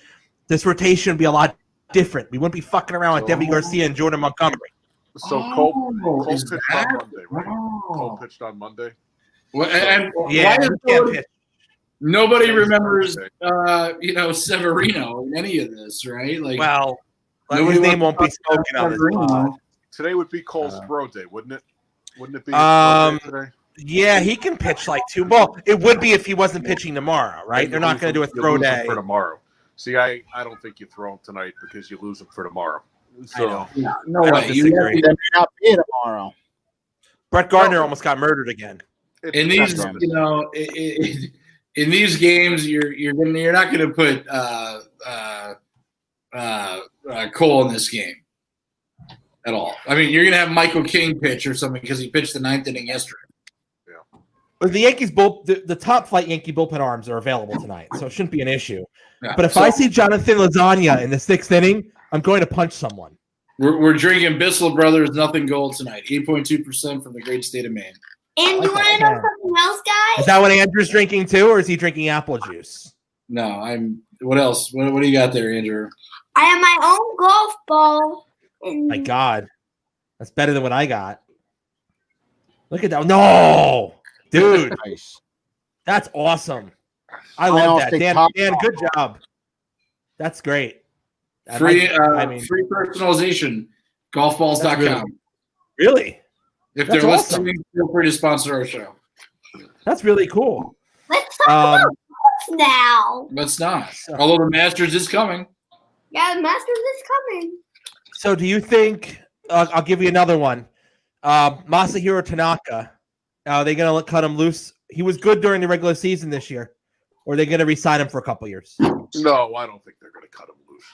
S1: this rotation would be a lot different. We wouldn't be fucking around with Debbie Garcia and Jordan Montgomery.
S4: So Cole pitched on Monday, right? Cole pitched on Monday.
S3: Well, and nobody remembers, Severino in any of this, right? Like,
S1: well, his name won't be spoken of.
S4: Today would be Cole's throw day, wouldn't it? Wouldn't it be today?
S1: Yeah, he can pitch like two. Well, it would be if he wasn't pitching tomorrow, right? They're not going to do a throw day
S4: for tomorrow. See, I don't think you throw him tonight because you lose him for tomorrow. So
S3: no way.
S2: They may not be tomorrow.
S1: Brett Gardner almost got murdered again.
S3: In these, in these games, you're not going to put Cole in this game at all. I mean, you're going to have Michael King pitch or something because he pitched the 9th inning yesterday.
S1: Yeah. But the Yankees the top flight Yankee bullpen arms are available tonight, so it shouldn't be an issue. Yeah. But if I see Jonathan Lasagna in the 6th inning, I'm going to punch someone.
S3: We're drinking Bissell Brothers Nothing Gold tonight, 8.2% from the great state of Maine.
S5: And you want to know something else, guys?
S1: Is that what Andrew's drinking too, or is he drinking apple juice?
S3: No, What else? What do you got there, Andrew?
S5: I have my own golf ball.
S1: My God, that's better than what I got. Look at that! No, dude, that's awesome. I love that, Dan. Good job. That's great.
S3: Free personalization. Golfballs.com.
S1: Really?
S3: If they're listening, feel free to sponsor our show.
S1: That's really cool.
S5: Let's talk about golf now.
S3: Let's not. Although the Masters is coming.
S5: Yeah, the Masters is coming.
S1: So do you think I'll give you another one. Masahiro Tanaka, are they going to cut him loose? He was good during the regular season this year. Or are they going to re-sign him for a couple years?
S4: No, I don't think they're going to cut him loose.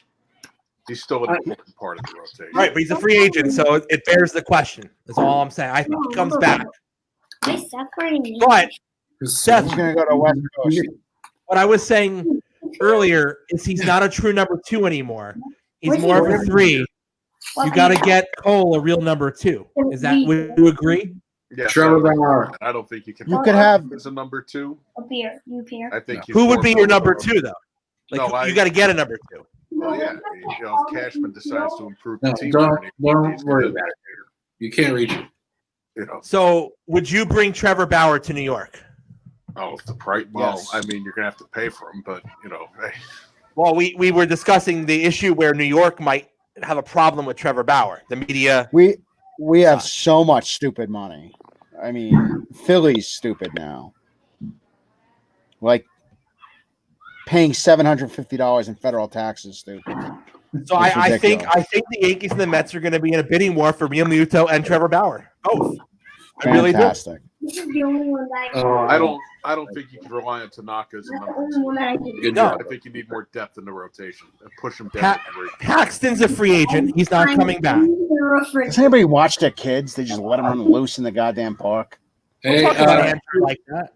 S4: He's still an important part of the rotation.
S1: Right, but he's a free agent, so it bears the question. That's all I'm saying. I think he comes back. But Seth,
S2: he's going to go to West Coast.
S1: What I was saying earlier is he's not a true number 2 anymore. He's more of a 3. You got to get Cole a real number 2. Would you agree?
S4: Yeah, Trevor Bauer. I don't think you can.
S2: You could have
S4: as a number 2.
S5: A beer.
S4: I think.
S1: Who would be your number 2 though? Like you got to get a number 2.
S4: Well, yeah. If Cashman decides to improve the team,
S3: don't worry about it. You can't reach it.
S1: So, would you bring Trevor Bauer to New York?
S4: Oh, if the price. Well, yes. I mean, you're gonna have to pay for him, but
S1: Well, we were discussing the issue where New York might have a problem with Trevor Bauer. The media.
S2: We have so much stupid money. I mean, Philly's stupid now. Like paying $750 in federal taxes, stupid.
S1: So I think the Yankees and the Mets are going to be in a bidding war for Real Muto and Trevor Bauer. Both.
S2: Fantastic.
S5: This is the only one that
S4: I don't think you can rely on Tanaka as a number 2.
S1: No.
S4: I think you need more depth in the rotation and push him down.
S1: Paxton's a free agent. He's not coming back.
S2: Does anybody watch their kids? They just let them run loose in the goddamn park.
S3: Hey,
S1: like that.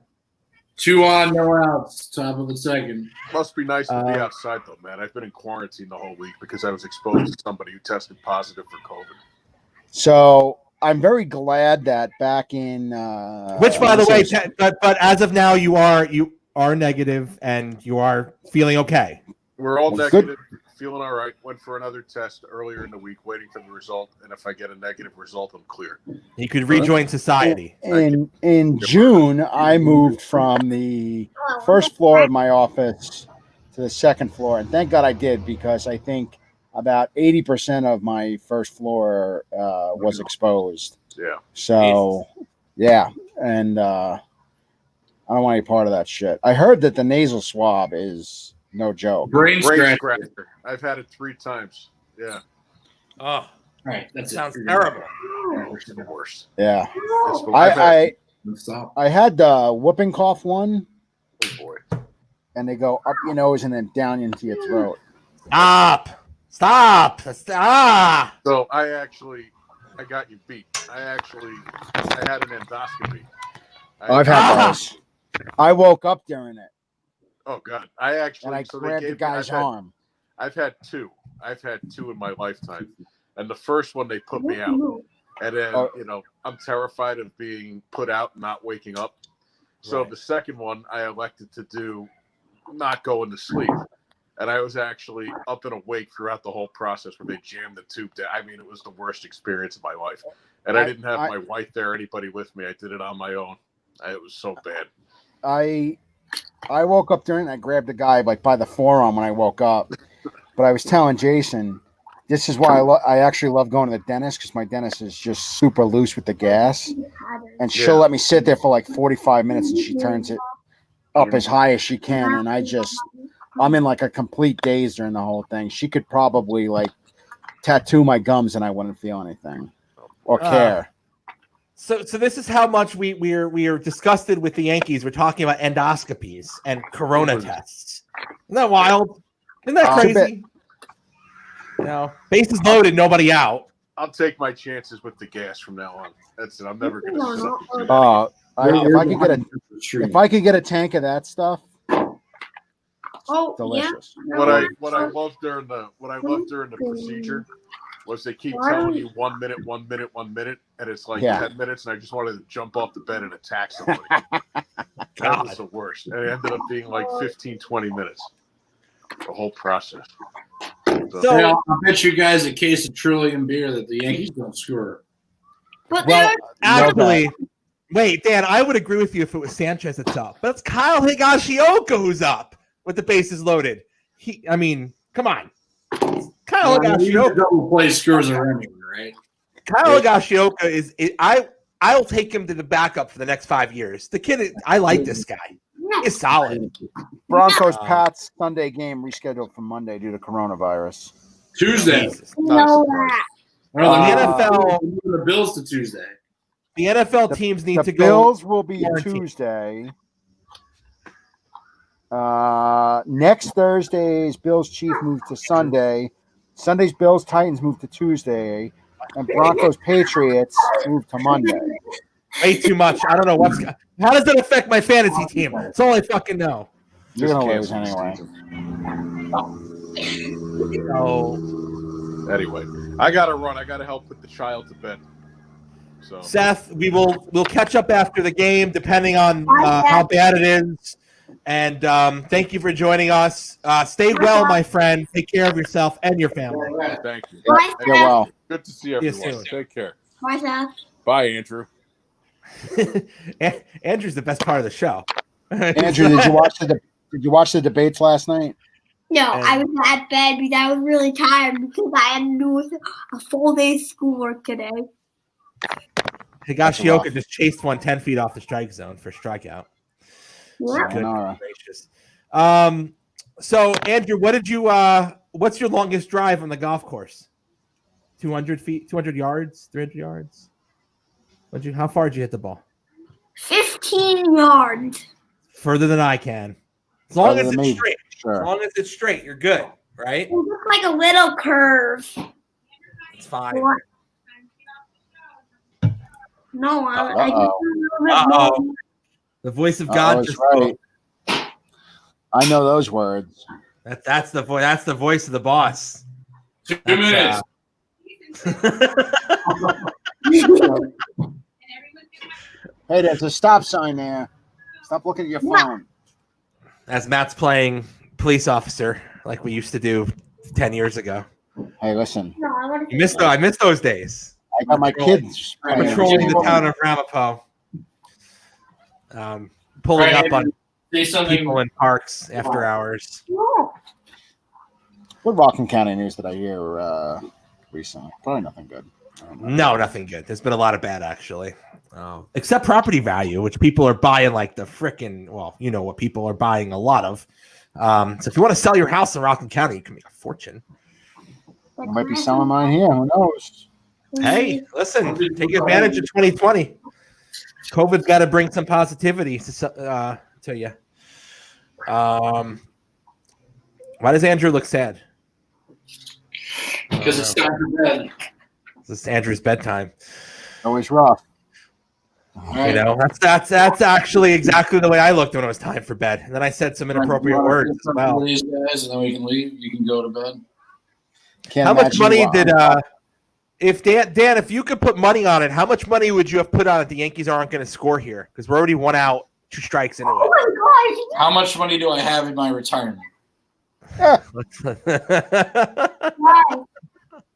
S3: 2 on, no outs. Top of the second.
S4: Must be nice to be outside, though, man. I've been in quarantine the whole week because I was exposed to somebody who tested positive for COVID.
S2: So I'm very glad that back in
S1: which, by the way, but as of now, you are negative and you are feeling okay.
S4: We're all
S2: Well,
S4: negative, feeling all right. Went for another test earlier in the week, waiting for the result. And if I get a negative result, I'm clear.
S1: You could rejoin society.
S2: In June, I moved from the first floor of my office to the second floor, and thank God I did, because I think about 80% of my first floor was exposed.
S4: Yeah.
S2: So, yeah, and I don't want any part of that shit. I heard that the nasal swab is no joke.
S3: Brain scratcher.
S4: I've had it 3 times. Yeah.
S1: Oh,
S3: Right. That
S1: sounds terrible.
S4: It's the worst.
S2: Yeah.
S4: It's the-
S2: I had the whooping cough one,
S4: oh boy.
S2: and they go up your nose and then down into your throat.
S1: Stop.
S4: So I got you beat. I had an endoscopy.
S2: I've had those. I woke up during it,
S4: Oh God.
S2: and I grabbed the guy's arm.
S4: I've had 2. I've had 2 in my lifetime. And the first one, they put me out. And then, I'm terrified of being put out and not waking up. So
S1: Right.
S4: the second one, I elected to do not going to sleep. And I was actually up and awake throughout the whole process where they jammed the tube down. I mean, it was the worst experience of my life. And I didn't have my wife there, anybody with me. I did it on my own. It was so bad.
S2: I woke up during it, and I grabbed the guy by the forearm when I woke up. But I was telling Jason, this is why I actually love going to the dentist, because my dentist is just super loose with the gas. And she'll let me sit there for like 45 minutes, and she turns it up as high as she can. And I'm in like a complete daze during the whole thing. She could probably like tattoo my gums and I wouldn't feel anything or care.
S1: So this is how much we are disgusted with the Yankees. We're talking about endoscopies and corona tests. Isn't that wild? Isn't that crazy? Bases loaded, nobody out.
S4: I'll take my chances with the gas from now on. That's it. I'm never going to substitute.
S2: If I could get a tank of that stuff, delicious.
S5: Yeah.
S4: What I love during the procedure was they keep telling you 1 minute, 1 minute, 1 minute, and it's like 10 minutes, and I just wanted to jump off the bed and attack somebody. That was the worst. And it ended up being like 15, 20 minutes. The whole process.
S3: So I'll bet you guys a case of Trillium beer that the Yankees don't score.
S5: But
S1: actually, wait, Dan, I would agree with you if it was Sanchez that's up. But it's Kyle Higashioka who's up with the bases loaded. Come on. Kyle Higashioka.
S3: Double play scores around you, right?
S1: Kyle Higashioka is I'll take him to the backup for the next 5 years. The kid, I like this guy. He's solid.
S2: Broncos Pats Sunday game rescheduled for Monday due to coronavirus.
S3: Tuesday.
S1: The NFL,
S3: the Bills to Tuesday.
S1: The NFL teams need to
S2: The
S1: go.
S2: Bills will be Tuesday. Next Thursday's Bills Chief moved to Sunday. Sunday's Bills Titans moved to Tuesday, and Broncos Patriots moved to Monday.
S1: Way too much. I don't know how does that affect my fantasy team? That's all I fucking know.
S2: You're gonna lose anyway.
S4: Anyway, I gotta run. I gotta help put the child to bed. So
S1: Seth, we'll catch up after the game, depending on how bad it is. And thank you for joining us. Stay well, my friend. Take care of yourself and your family.
S4: Thank you.
S2: You're well.
S4: Good to see everyone. Take care.
S5: Bye, Seth.
S4: Bye, Andrew.
S1: Andrew's the best part of the show.
S2: Andrew, did you watch the debates last night?
S5: No, I was at bed because I was really tired because I had to do a full day's schoolwork today.
S1: Higashioka just chased 10 feet off the strike zone for strikeout.
S5: Yeah.
S1: Good gracious. So Andrew, what's your longest drive on the golf course? 200 feet, 200 yards, 300 yards? How far did you hit the ball?
S5: 15 yards.
S1: Further than I can. As long as it's
S2: me.
S1: straight.
S2: Sure.
S1: As long as it's straight, you're good, right?
S5: It looks like a little curve.
S1: It's fine.
S5: No, I just a little bit more.
S1: The voice of God.
S2: That's right. I know those words.
S1: That's the voice. That's the voice of the boss.
S3: 2 minutes.
S2: Hey, there's a stop sign there. Stop looking at your phone.
S1: As Matt's playing police officer like we used to do 10 years ago.
S2: Hey, listen.
S1: I missed those days.
S2: I got my kids
S1: patrolling the town of Ramapo. Pulling up on people in parks after hours.
S2: What Rockland County news did I hear recently? Probably nothing good.
S1: No, nothing good. There's been a lot of bad, actually. Except property value, which people are buying like the frickin', well, you know what people are buying a lot of. So if you want to sell your house in Rockland County, you can make a fortune.
S2: I might be selling mine here. Who knows?
S1: Hey, listen, take advantage of 2020. COVID's got to bring some positivity to you. Why does Andrew look sad?
S3: Because it's time for bed.
S1: This is Andrew's bedtime.
S2: Always rough.
S1: You know, that's actually exactly the way I looked when it was time for bed. And then I said some inappropriate words as well.
S3: These guys, and then we can leave. You can go to bed.
S1: How much money did if Dan, if you could put money on it, how much money would you have put on it? The Yankees aren't going to score here because we're already 1 out, 2 strikes into it.
S5: Oh my God.
S3: How much money do I have in my retirement?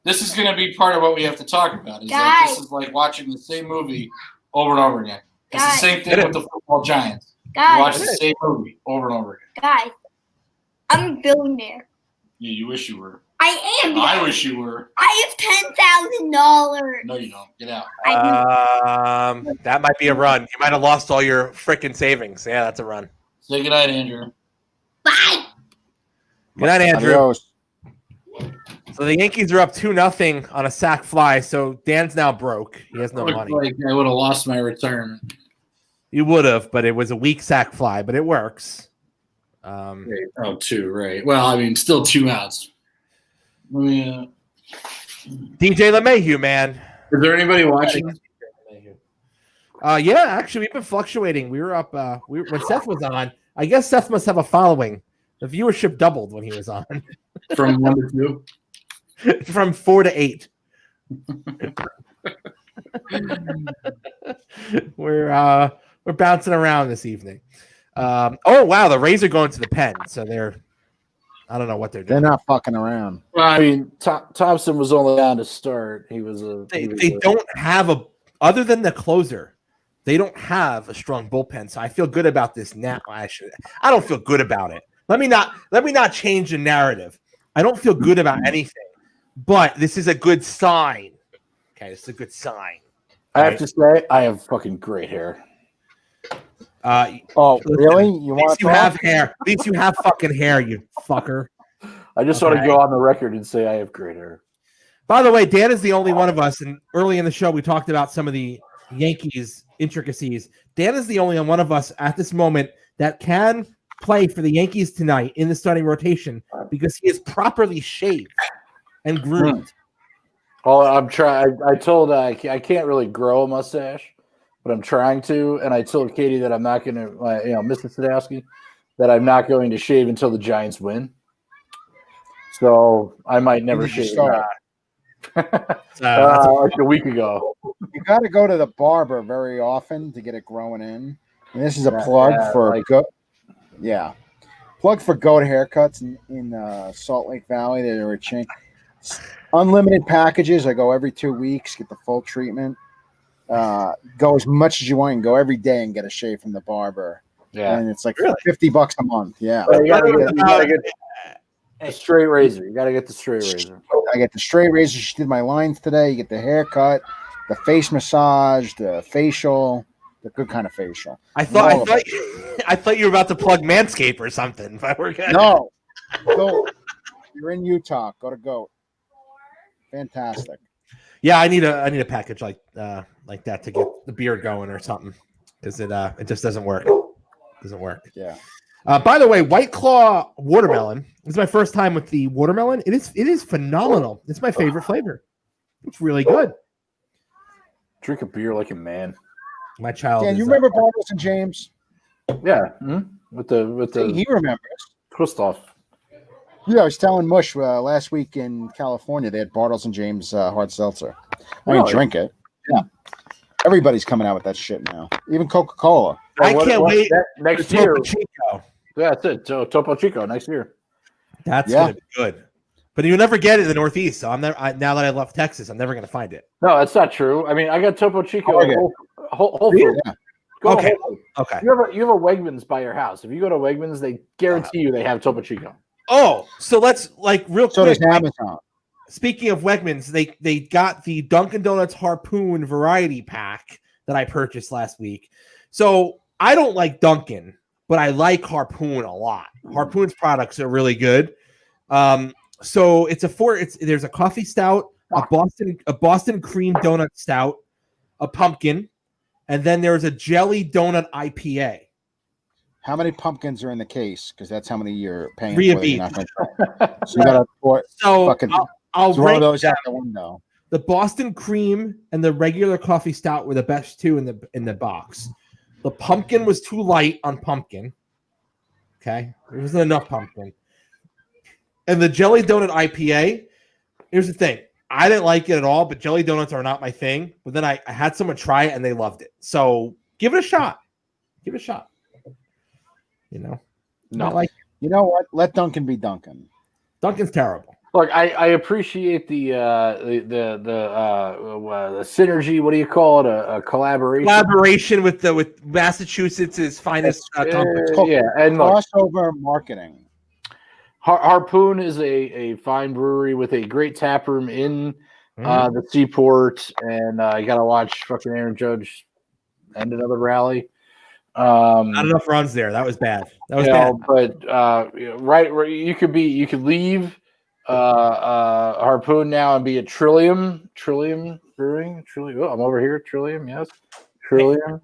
S3: This is going to be part of what we have to talk about. Is that this is like watching the same movie over and over again. It's the same thing with the football giants. You watch the same movie over and over again.
S5: Guys, I'm a billionaire.
S3: Yeah, you wish you were.
S5: I am.
S3: I wish you were.
S5: I have $10,000.
S3: No, you don't. Get out.
S1: That might be a run. You might have lost all your frickin' savings. Yeah, that's a run.
S3: Say good night, Andrew.
S5: Bye.
S1: Good night, Andrew.
S2: Adios.
S1: So the Yankees are up 2-0 on a sac fly. So Dan's now broke. He has no money.
S3: Like I would have lost my retirement.
S1: You would have, but it was a weak sac fly, but it works.
S3: 2, right. Well, I mean, still 2 outs.
S1: DJ LeMahieu, man.
S3: Is there anybody watching?
S1: Yeah, actually, we've been fluctuating. We were up when Seth was on. I guess Seth must have a following. The viewership doubled when he was on.
S3: From 1 to 2?
S1: From 4 to 8. We're bouncing around this evening. Oh wow, the Rays are going to the pen, so I don't know what they're doing.
S2: They're not fucking around.
S6: Well, I mean, Thompson was only on to start. He was a.
S1: They don't have other than the closer. They don't have a strong bullpen, so I feel good about this now. I don't feel good about it. Let me not change the narrative. I don't feel good about anything, but this is a good sign. Okay, this is a good sign.
S6: I have to say, I have fucking great hair.
S2: Really? You want to
S1: have hair? At least you have fucking hair, you fucker.
S6: I just want to go on the record and say I have great hair.
S1: By the way, Dan is the only one of us, and early in the show we talked about some of the Yankees intricacies. Dan is the only one of us at this moment that can play for the Yankees tonight in the starting rotation because he is properly shaved and groomed.
S6: Oh, I'm trying. I told I can't really grow a mustache, but I'm trying to. And I told Katie that I'm not going to, Mr. Sadowski, that I'm not going to shave until the Giants win. So I might never shave. Like a week ago.
S2: You got to go to the barber very often to get it growing in. And this is a plug for plug for goat haircuts in Salt Lake Valley. They're a chain. Unlimited packages. I go every 2 weeks, get the full treatment. Go as much as you want and go every day and get a shave from the barber.
S6: Yeah.
S2: And it's like $50 a month. Yeah.
S6: You gotta get a straight razor. You gotta get the straight razor.
S2: I get the straight razor. She did my lines today. You get the haircut, the face massage, the facial, the good kind of facial.
S1: I thought you were about to plug Manscaped or something. If I were good.
S2: No. Go. You're in Utah. Go to Goat. Fantastic.
S1: Yeah, I need a package like that to get the beard going or something because it just doesn't work.
S2: Yeah.
S1: By the way, White Claw watermelon. This is my first time with the watermelon. It is phenomenal. It's my favorite flavor. It's really good.
S6: Drink a beer like a man.
S1: My child.
S2: Dan, you remember Bartles and James?
S6: Yeah, with
S2: See,
S6: the
S2: he remembers.
S6: twist off.
S2: Yeah, I was telling Mush last week in California they had Bartles and James hard seltzer. I didn't
S6: Really?
S2: drink it. Yeah, everybody's coming out with that shit now. Even Coca-Cola.
S1: I can't wait
S6: next
S1: for
S6: year.
S1: Topo Chico.
S6: Yeah, that's it. So Topo Chico next year.
S1: That's
S2: Yeah.
S1: gonna be good. But you'll never get it in the Northeast. So I'm never. Now that I left Texas, I'm never gonna find it.
S6: No, that's not true. I mean, I got Topo Chico.
S2: Target.
S6: Whole Foods.
S2: Yeah.
S6: Go to
S1: Okay.
S6: Whole Foods.
S1: Okay.
S6: You have a Wegmans by your house. If you go to Wegmans, they guarantee you they have Topo Chico.
S1: Oh, so let's real
S2: So
S1: quick.
S2: does Amazon.
S1: Speaking of Wegmans, they got the Dunkin' Donuts Harpoon variety pack that I purchased last week. So I don't like Dunkin', but I like Harpoon a lot. Harpoon's products are really good. So there's a coffee stout, a Boston cream donut stout, a pumpkin, and then there's a jelly donut IPA.
S2: How many pumpkins are in the case? Because that's how many you're paying
S1: 3 of
S2: for.
S1: each.
S2: You're not gonna try. So you gotta pour fucking
S1: I'll
S2: throw
S1: rank
S2: those
S1: them.
S2: out the window.
S1: The Boston cream and the regular coffee stout were the best two in the box. The pumpkin was too light on pumpkin. Okay, there wasn't enough pumpkin. And the jelly donut IPA. Here's the thing: I didn't like it at all, but jelly donuts are not my thing. But then I had someone try it and they loved it. So give it a shot. Give it a shot. You know,
S6: No.
S2: You know what? Let Duncan be Duncan.
S1: Dunkin's terrible.
S6: Look, I appreciate the synergy. What do you call it? A collaboration.
S1: Collaboration with Massachusetts' finest company.
S6: Yeah, and look,
S2: Crossover marketing.
S6: Harpoon is a fine brewery with a great tap room in the Seaport, and I got to watch fucking Aaron Judge end another rally.
S1: Not enough runs there. That was bad. That was bad.
S6: But you could leave Harpoon now and be a Trillium Brewing. Trillium. Oh, I'm over here. Trillium, yes, Trillium.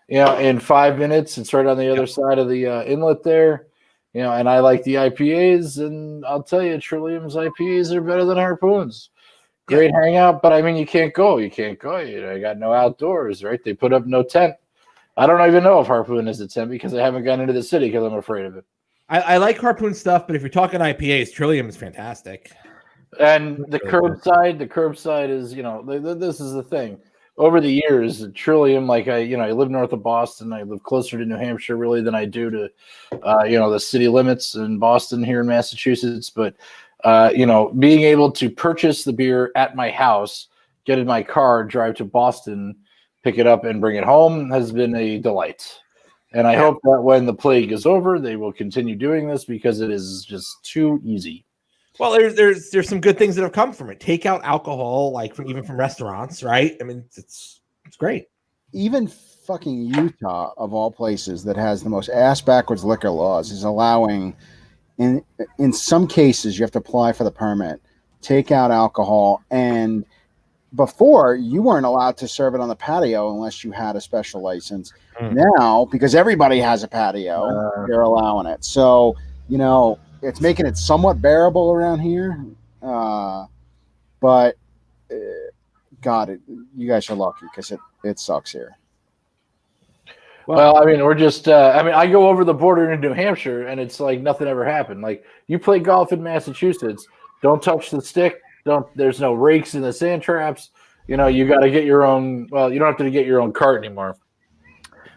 S6: In 5 minutes, it's right on the other side of the inlet there. And I like the IPAs, and I'll tell you, Trillium's IPAs are better than Harpoon's. Great hangout, but I mean, you can't go. You got no outdoors, right? They put up no tent. I don't even know if Harpoon is a tent because I haven't gone into the city because I'm afraid of it.
S1: I like Harpoon stuff, but if you're talking IPAs, Trillium is fantastic.
S6: And the curbside is, this is the thing. Over the years, Trillium, like I live north of Boston. I live closer to New Hampshire really than I do to, the city limits in Boston here in Massachusetts. But, being able to purchase the beer at my house, get in my car, drive to Boston, pick it up and bring it home has been a delight. And I hope that when the plague is over, they will continue doing this because it is just too easy.
S1: Well, there's some good things that have come from it. Take out alcohol, even from restaurants, right? I mean, it's great.
S2: Even fucking Utah, of all places, that has the most ass backwards liquor laws, is allowing, in some cases, you have to apply for the permit, take out alcohol, and before you weren't allowed to serve it on the patio unless you had a special license. Now, because everybody has a patio, they're allowing it. So, it's making it somewhat bearable around here. But God, you guys are lucky because it sucks here.
S6: Well, I mean, we're just, I go over the border into New Hampshire and it's like nothing ever happened. Like you play golf in Massachusetts, don't touch the stick. There's no rakes in the sand traps. You got to get your own. Well, you don't have to get your own cart anymore.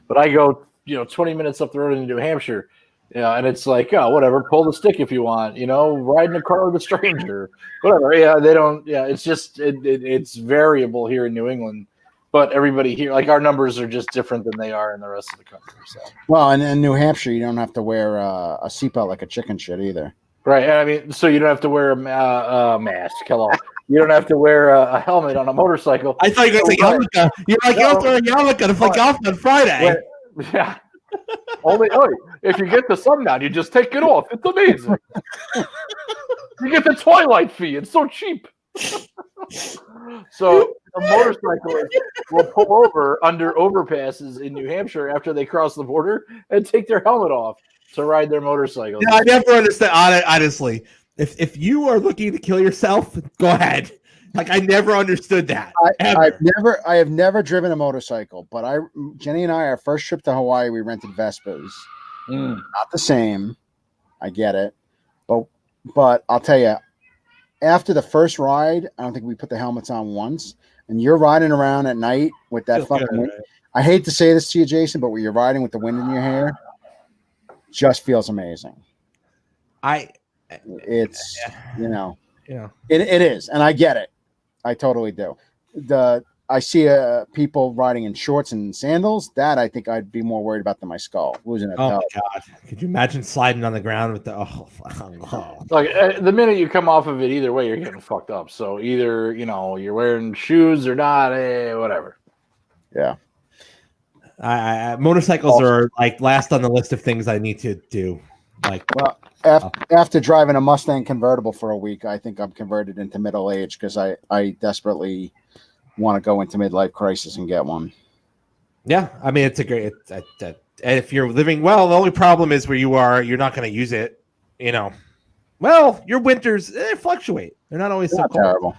S6: But I go, 20 minutes up the road in New Hampshire, and it's like, oh, whatever, pull the stick if you want. Ride in a car with a stranger, whatever. Yeah, they don't. Yeah, it's just it's variable here in New England. But everybody here, like our numbers are just different than they are in the rest of the country. So.
S2: Well, and in New Hampshire, you don't have to wear a seatbelt like a chicken shit either.
S6: Right. I mean, so you don't have to wear a mask. Hello. You don't have to wear a helmet on a motorcycle.
S1: I thought you were going to say yarmulke. You're like, you're wearing a yarmulke to play golf on Friday.
S6: Yeah. Only if you get the sundown, you just take it off. It's amazing. You get the twilight fee. It's so cheap. So the motorcyclists will pull over under overpasses in New Hampshire after they cross the border and take their helmet off to ride their motorcycles.
S1: Yeah, I never understand. Honestly, if you are looking to kill yourself, go ahead. Like I never understood that.
S2: I have never driven a motorcycle, but Jenny and I, our first trip to Hawaii, we rented Vespas. Not the same. I get it. But I'll tell you, after the first ride, I don't think we put the helmets on once. And you're riding around at night with that fucking wind. Right? I hate to say this to you, Jason, but when you're riding with the wind in your hair, just feels amazing. It's it is, and I get it. I totally do. I see people riding in shorts and sandals. That I think I'd be more worried about than my skull losing a toe.
S1: My god! Could you imagine sliding on the ground with the
S6: like the minute you come off of it, either way you're getting fucked up. So either you're wearing shoes or not, whatever.
S2: Yeah.
S1: Motorcycles are like last on the list of things I need to do.
S2: After driving a Mustang convertible for a week, I think I'm converted into middle age because I desperately want to go into midlife crisis and get one.
S1: Yeah, I mean it's a great. And if you're living well, the only problem is where you are. You're not going to use it. Well, your winters fluctuate. They're not always so cold. Terrible.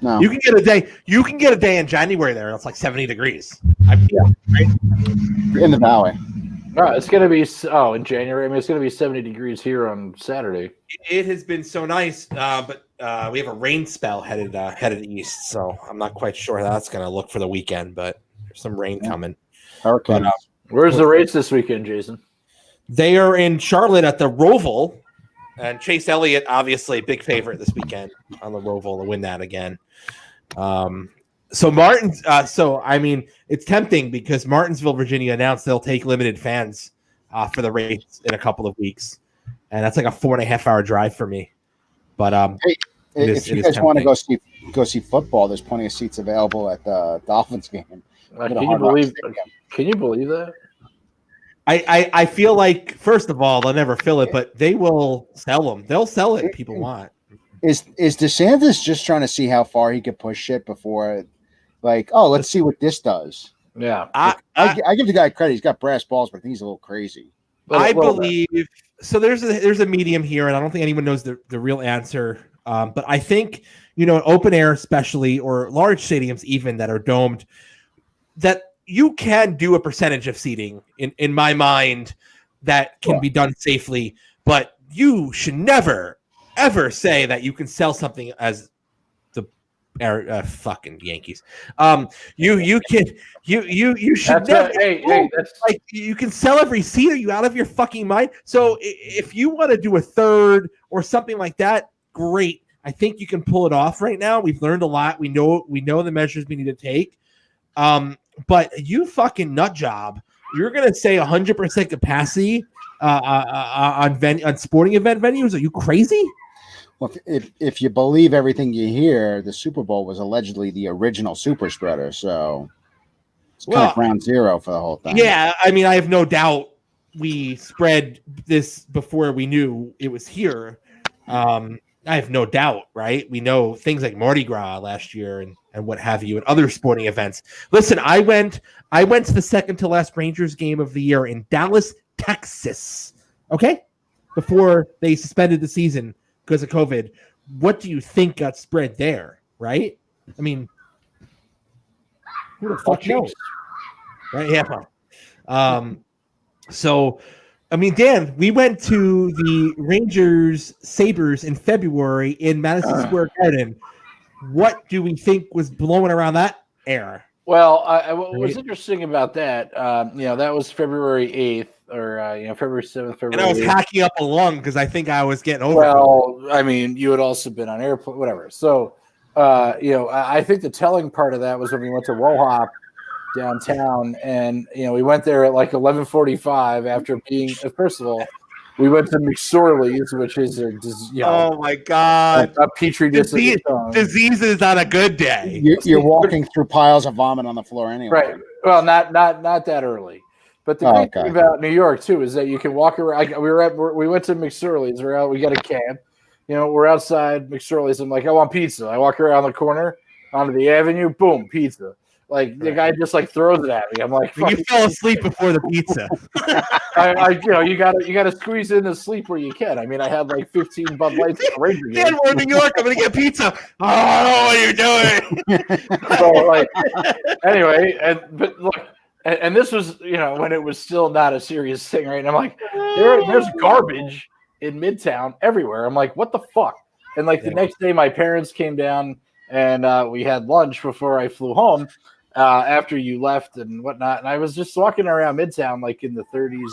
S1: No, you can get a day. You can get a day in January there. It's like 70 degrees. Right?
S2: In the valley.
S6: No, it's going to be in January. I mean, it's going to be 70 degrees here on Saturday.
S1: It has been so nice, but we have a rain spell headed east, so I'm not quite sure how that's going to look for the weekend. But there's some rain coming.
S2: Hurricanes.
S6: Where's the race this weekend, Jason?
S1: They are in Charlotte at the Roval, and Chase Elliott, obviously, big favorite this weekend on the Roval to win that again. So Martins, I mean, it's tempting because Martinsville, Virginia announced they'll take limited fans for the race in a couple of weeks, and that's like a 4.5-hour drive for me. But
S2: if you guys want to go see football, there's plenty of seats available at the Dolphins game.
S6: Can you believe that?
S1: I feel like, first of all, they'll never fill it, but they will sell them. They'll sell it if people want.
S2: Is DeSantis just trying to see how far he could push it before, let's see what this does?
S6: Yeah.
S2: I give the guy credit. He's got brass balls, but I think he's a little crazy.
S1: I believe – so there's a medium here, and I don't think anyone knows the real answer. But I think, open air especially, or large stadiums even that are domed, that you can do a percentage of seating in my mind that can be done safely, but you should never, ever say that you can sell something as the fucking Yankees. You should never. You can sell every seat. Are you out of your fucking mind? So if you want to do a third or something like that, great. I think you can pull it off right now. We've learned a lot. We know the measures we need to take. But you fucking nut job, you're gonna say 100% capacity on sporting event venues? Are you crazy?
S2: Well, if you believe everything you hear, the Super Bowl was allegedly the original super spreader, so it's kind of ground zero for the whole thing.
S1: Yeah, I mean, I have no doubt we spread this before we knew it was here. I have no doubt, right? We know things like Mardi Gras last year and what have you, and other sporting events. Listen, I went to the second to last Rangers game of the year in Dallas, Texas. Okay, before they suspended the season because of COVID. What do you think got spread there? Right? I mean, who the fuck knows? Right? Yeah. So. I mean, Dan, we went to the Rangers Sabres in February in Madison Square Garden. What do we think was blowing around that air?
S6: Well, what was interesting about that, that was February 8th or February 7th, February.
S1: And I was 8th. Hacking up a lung because I think I was getting over.
S6: Well, I mean, you had also been on airplane, whatever. So, I think the telling part of that was when we went to Wohop downtown, and we went there at like 11:45 after being. First of all, we went to McSorley's, which is
S1: oh my god,
S6: a petri dish.
S1: Diseases on a good day.
S2: You're walking through piles of vomit on the floor anyway.
S6: Right. Well, not that early. But the great thing about New York too is that you can walk around. We went to McSorley's. We got a cab. We're outside McSorley's. I'm like, I want pizza. I walk around the corner onto the avenue. Boom, pizza. Like the guy just like throws it at me. I'm like,
S1: You fell asleep before the pizza.
S6: you gotta squeeze in the sleep where you can. I mean, I had like 15 Bud Lights at the Ranger game.
S1: Dan, we're in New York. I'm gonna get pizza. Oh, what are you doing?
S6: So like, anyway, but look, and this was when it was still not a serious thing, right? And I'm like, there's garbage in Midtown everywhere. I'm like, what the fuck? And like the next day, my parents came down and we had lunch before I flew home. After you left and whatnot, and I was just walking around Midtown like in the 30s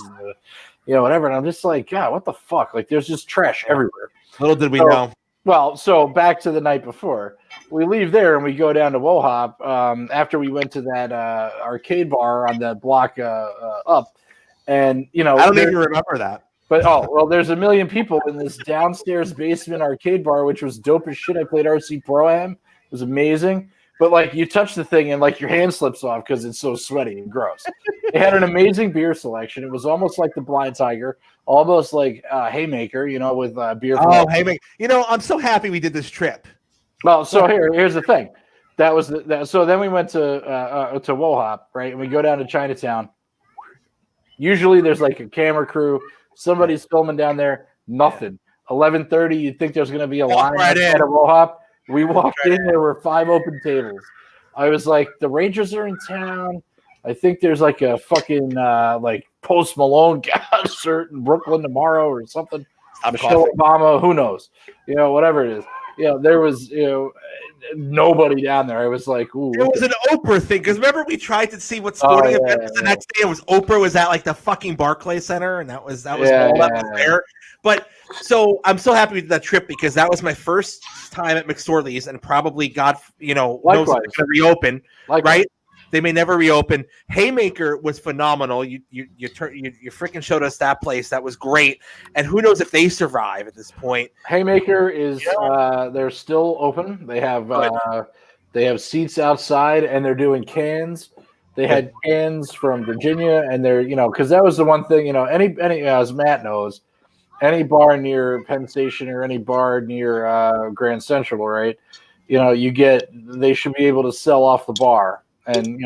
S6: and whatever, and I'm just like, God, what the fuck? Like, there's just trash everywhere.
S1: Little did we know.
S6: Well, so back to the night before, we leave there and we go down to Wohop after we went to that arcade bar on that block up, and
S1: I don't even remember that.
S6: But there's a million people in this downstairs basement arcade bar, which was dope as shit. I played RC Pro-Am. It was amazing. But like you touch the thing and like your hand slips off because it's so sweaty and gross. They had an amazing beer selection. It was almost like the Blind Tiger, almost like Haymaker, with beer.
S1: Oh, Haymaker! I'm so happy we did this trip.
S6: Well, so here's the thing. That was so then we went to Wohop, right, and we go down to Chinatown. Usually there's like a camera crew, somebody's filming down there. Nothing. 11:30. You'd think there's going to be a line outside of Wohop. We walked in, there were 5 open tables. I was like, the Rangers are in town. I think there's like a fucking like Post Malone concert in Brooklyn tomorrow or something. Michelle Obama, who knows? Whatever it is. There was nobody down there. I was like, ooh.
S1: It was an Oprah thing because remember we tried to see what sporting event was the next day. It was Oprah was at like the fucking Barclays Center, and that was all that was there. But so I'm so happy with that trip because that was my first time at McSorley's, and probably God, knows it's going to reopen. Right? They may never reopen. Haymaker was phenomenal. You freaking showed us that place. That was great. And who knows if they survive at this point.
S6: Haymaker is they're still open. They have seats outside and they're doing cans. They had cans from Virginia and they're because that was the one thing any as Matt knows, any bar near Penn Station or any bar near Grand Central, right? They should be able to sell off the bar. And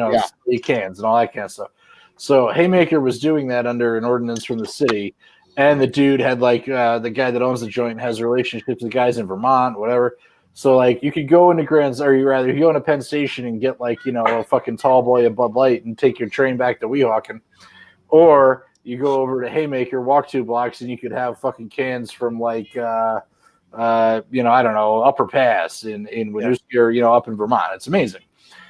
S6: cans and all that kind of stuff. So Haymaker was doing that under an ordinance from the city, and the dude had like the guy that owns the joint has relationships with guys in Vermont, whatever. So like you could go into you go into Penn Station and get like a fucking tall boy of Bud Light and take your train back to Weehawken, or you go over to Haymaker, walk 2 blocks, and you could have fucking cans from like I don't know, Upper Pass in Winooski or up in Vermont. It's amazing.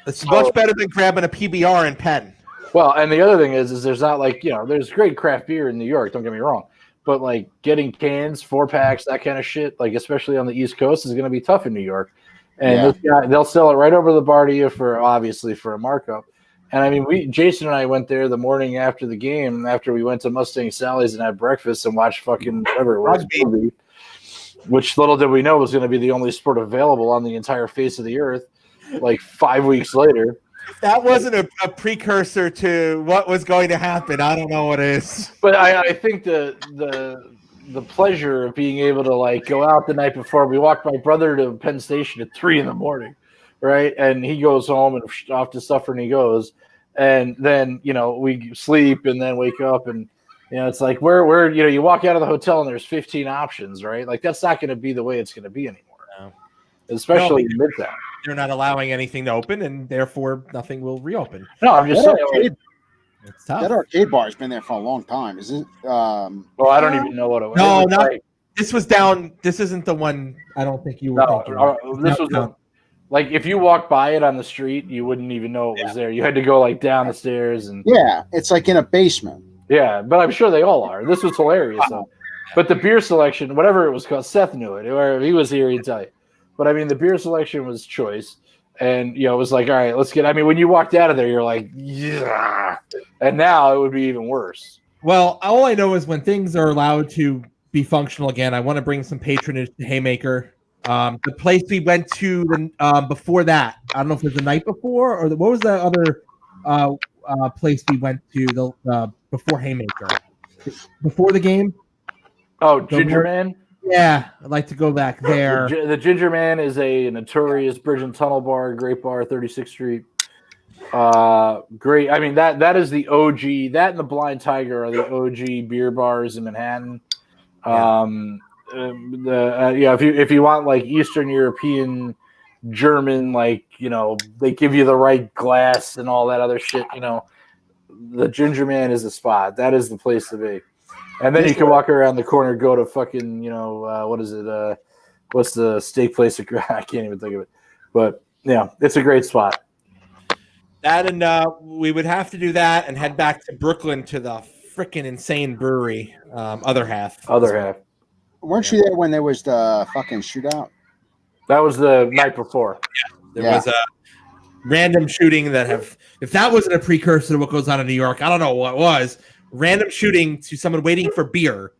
S1: It's much better than grabbing a PBR in Penn.
S6: Well, and the other thing is there's not like, there's great craft beer in New York, don't get me wrong. But like getting cans, 4-packs, that kind of shit, like especially on the East Coast is going to be tough in New York. And this guy, they'll sell it right over the bar to you for a markup. And I mean, Jason and I went there the morning after the game, after we went to Mustang Sally's and had breakfast and watched fucking whatever it was, movie, which little did we know was going to be the only sport available on the entire face of the earth. Like 5 weeks later.
S1: That wasn't a precursor to what was going to happen. I don't know what is.
S6: But I think the pleasure of being able to like go out the night before. We walked my brother to Penn Station at 3 a.m, right? And he goes home and off to suffer and he goes. And then, we sleep and then wake up and it's like where you walk out of the hotel and there's 15 options, right? Like that's not going to be the way it's going to be anymore. No. Especially in Midtown.
S1: They're not allowing anything to open, and therefore nothing will reopen.
S6: No, I'm just saying.
S2: It's tough. That arcade bar has been there for a long time. Is it?
S6: Well, I don't even know what it was.
S1: No, not. This was down. This isn't the one. I don't think you were thinking.
S6: This was like if you walk by it on the street, you wouldn't even know it was there. You had to go like down the stairs and.
S2: Yeah, it's like in a basement.
S6: Yeah, but I'm sure they all are. This was hilarious. Though. But the beer selection, whatever it was called, Seth knew it. Or if he was here, he'd tell you. But I mean, the beer selection was choice, and it was like, all right, let's get. I mean, when you walked out of there, you're like, yeah, and now it would be even worse.
S1: Well, all I know is when things are allowed to be functional again, I want to bring some patronage to Haymaker. The place we went to before that, I don't know if it was the night before or what was the other place we went to before Haymaker, before the game.
S6: Oh, Ginger Man.
S1: Yeah, I'd like to go back there.
S6: The Ginger Man is a notorious bridge and tunnel bar, great bar, 36th Street. Great. I mean that is the OG. That and the Blind Tiger are the OG beer bars in Manhattan. If you want like Eastern European, German, like they give you the right glass and all that other shit. The Ginger Man is the spot. That is the place to be. And then you can walk around the corner, go to fucking what is it? What's the steak place? I can't even think of it. But yeah, it's a great spot.
S1: That and we would have to do that and head back to Brooklyn to the freaking insane brewery. Other half.
S2: Weren't you there when there was the fucking shootout?
S6: That was the night before.
S1: Yeah, there was a random shooting if that wasn't a precursor to what goes on in New York, I don't know what was. Random shooting to someone waiting for beer.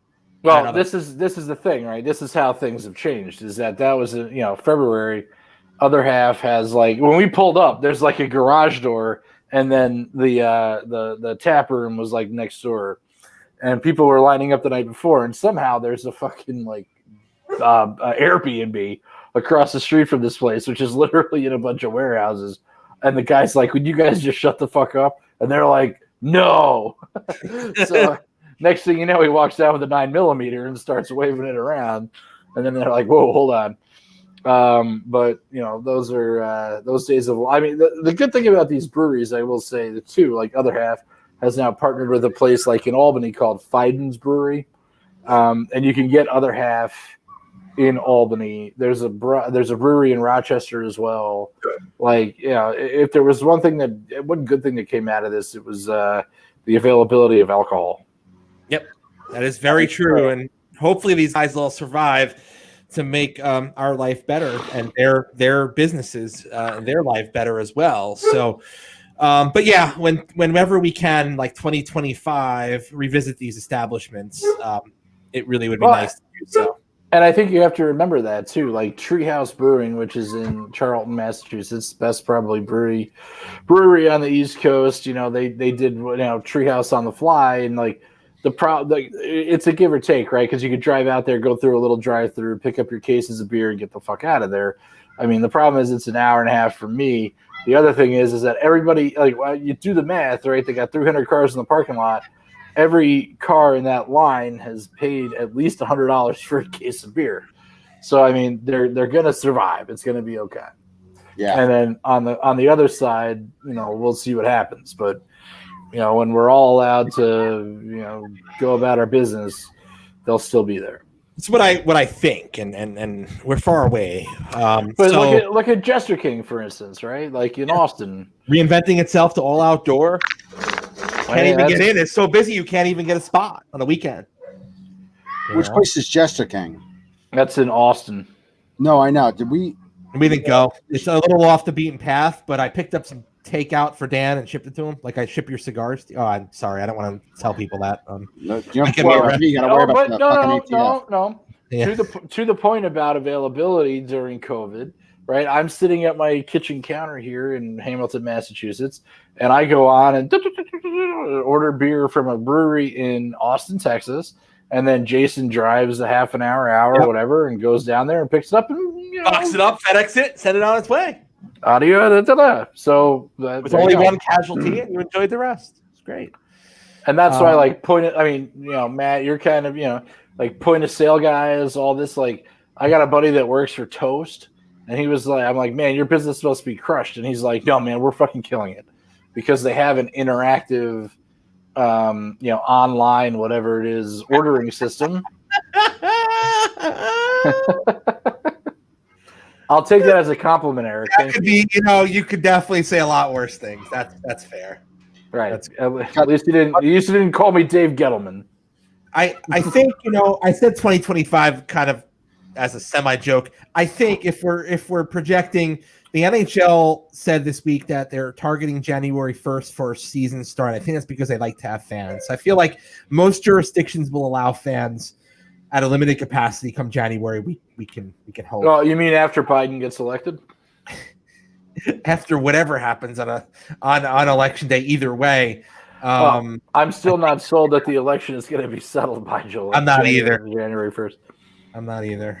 S6: Well, this is the thing, right? This is how things have changed. Is that was February. Other half has like when we pulled up, there's like a garage door, and then the tap room was like next door, and people were lining up the night before, and somehow there's a fucking like Airbnb across the street from this place, which is literally in a bunch of warehouses, and the guy's like, "Would you guys just shut the fuck up?" And they're like, "No." So next thing you know, he walks down with a 9mm and starts waving it around, and then they're like, "Whoa, hold on." But those are those days of. I mean, the good thing about these breweries, I will say, the two like Other Half has now partnered with a place like in Albany called Fiden's Brewery, and you can get Other Half in Albany. There's a brewery in Rochester as well. Like, if there was one good thing that came out of this, it was the availability of alcohol.
S1: Yep, that is very true, and hopefully these guys will survive to make our life better and their businesses and their life better as well. So, but yeah, whenever we can, like 2025, revisit these establishments, it really would be nice to do so.
S6: And I think you have to remember that too. Like Treehouse Brewing, which is in Charlton, Massachusetts, best probably brewery on the East Coast. They did Treehouse on the Fly, and like. It's a give or take, right? Because you could drive out there, go through a little drive-through, pick up your cases of beer, and get the fuck out of there. I mean, the problem is it's an hour and a half for me. The other thing is that everybody, you do the math, right? They got 300 cars in the parking lot. Every car in that line has paid at least $100 for a case of beer. So I mean, they're gonna survive. It's gonna be okay.
S2: Yeah.
S6: And then on the other side, we'll see what happens, but. When we're all allowed to, go about our business, they'll still be there.
S1: It's what I think, and we're far away.
S6: But look at Jester King, for instance, right? Like in Austin,
S1: reinventing itself to all outdoor. Can't even get in. It's so busy you can't even get a spot on the weekend.
S2: Which place is Jester King?
S6: That's in Austin.
S2: No, I know. We
S1: didn't go. It's a little off the beaten path, but I picked up some takeout for Dan and shipped it to him. Like I ship your cigars. Oh, I'm sorry. I don't want to tell people that.
S2: You gotta worry about
S6: no. Yeah. To the point about availability during COVID, right? I'm sitting at my kitchen counter here in Hamilton, Massachusetts, and I go on and order beer from a brewery in Austin, Texas, and then Jason drives a half an hour, whatever, and goes down there and picks it up and
S1: box it up, FedEx it, send it on its way.
S6: So
S1: with only one casualty, and you enjoyed the rest. It's great,
S6: and that's why I mean, Matt, you're kind of like point of sale guys. All this, like, I got a buddy that works for Toast, and he was like, I'm like, man, your business must be crushed, and he's like, no, man, we're fucking killing it because they have an interactive, online whatever it is ordering system. I'll take that as a compliment, Eric.
S1: That could be, you could definitely say a lot worse things. That's fair.
S6: Right. At least you didn't call me Dave Gettleman.
S1: I think, I said 2025 kind of as a semi joke. I think if we're projecting, the NHL said this week that they're targeting January 1st for a season start. I think that's because they like to have fans. I feel like most jurisdictions will allow fans at a limited capacity come January. We can hope.
S6: Oh, you mean after Biden gets elected?
S1: After whatever happens on election day, either way.
S6: I'm still not sold that the election is going to be settled by July.
S1: I'm not either.
S6: January 1st.
S1: I'm not either.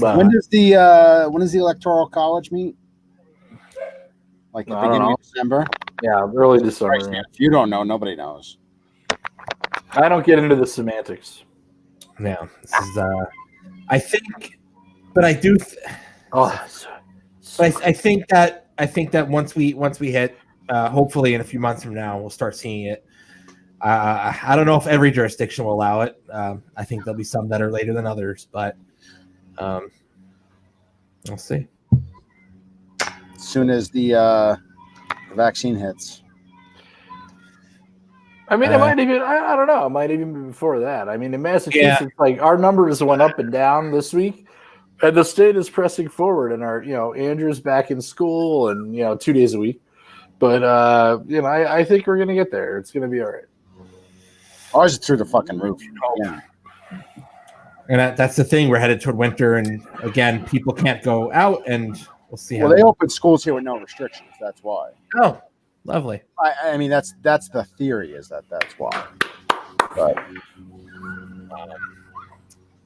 S2: When does the Electoral College meet? Like the beginning of December?
S6: Yeah, early December. Yeah.
S2: If you don't know, nobody knows.
S6: I don't get into the semantics.
S1: Yeah, this is. I think, but I do. But I think that once we hit, hopefully in a few months from now, we'll start seeing it. I don't know if every jurisdiction will allow it. I think there'll be some that are later than others, but we'll see.
S2: As soon as the vaccine hits.
S6: I mean, it might even, I don't know, it might even be before that. I mean, in Massachusetts, like our numbers went up and down this week, and the state is pressing forward, and Andrew's back in school and, 2 days a week. But, I think we're going to get there. It's going to be all right.
S2: Ours is through the fucking roof. Yeah.
S1: And that's the thing. We're headed toward winter, and again, people can't go out, and we'll see how.
S2: Well, they opened schools here with no restrictions. That's why.
S1: Oh, lovely.
S2: I mean, that's the theory is that's why. But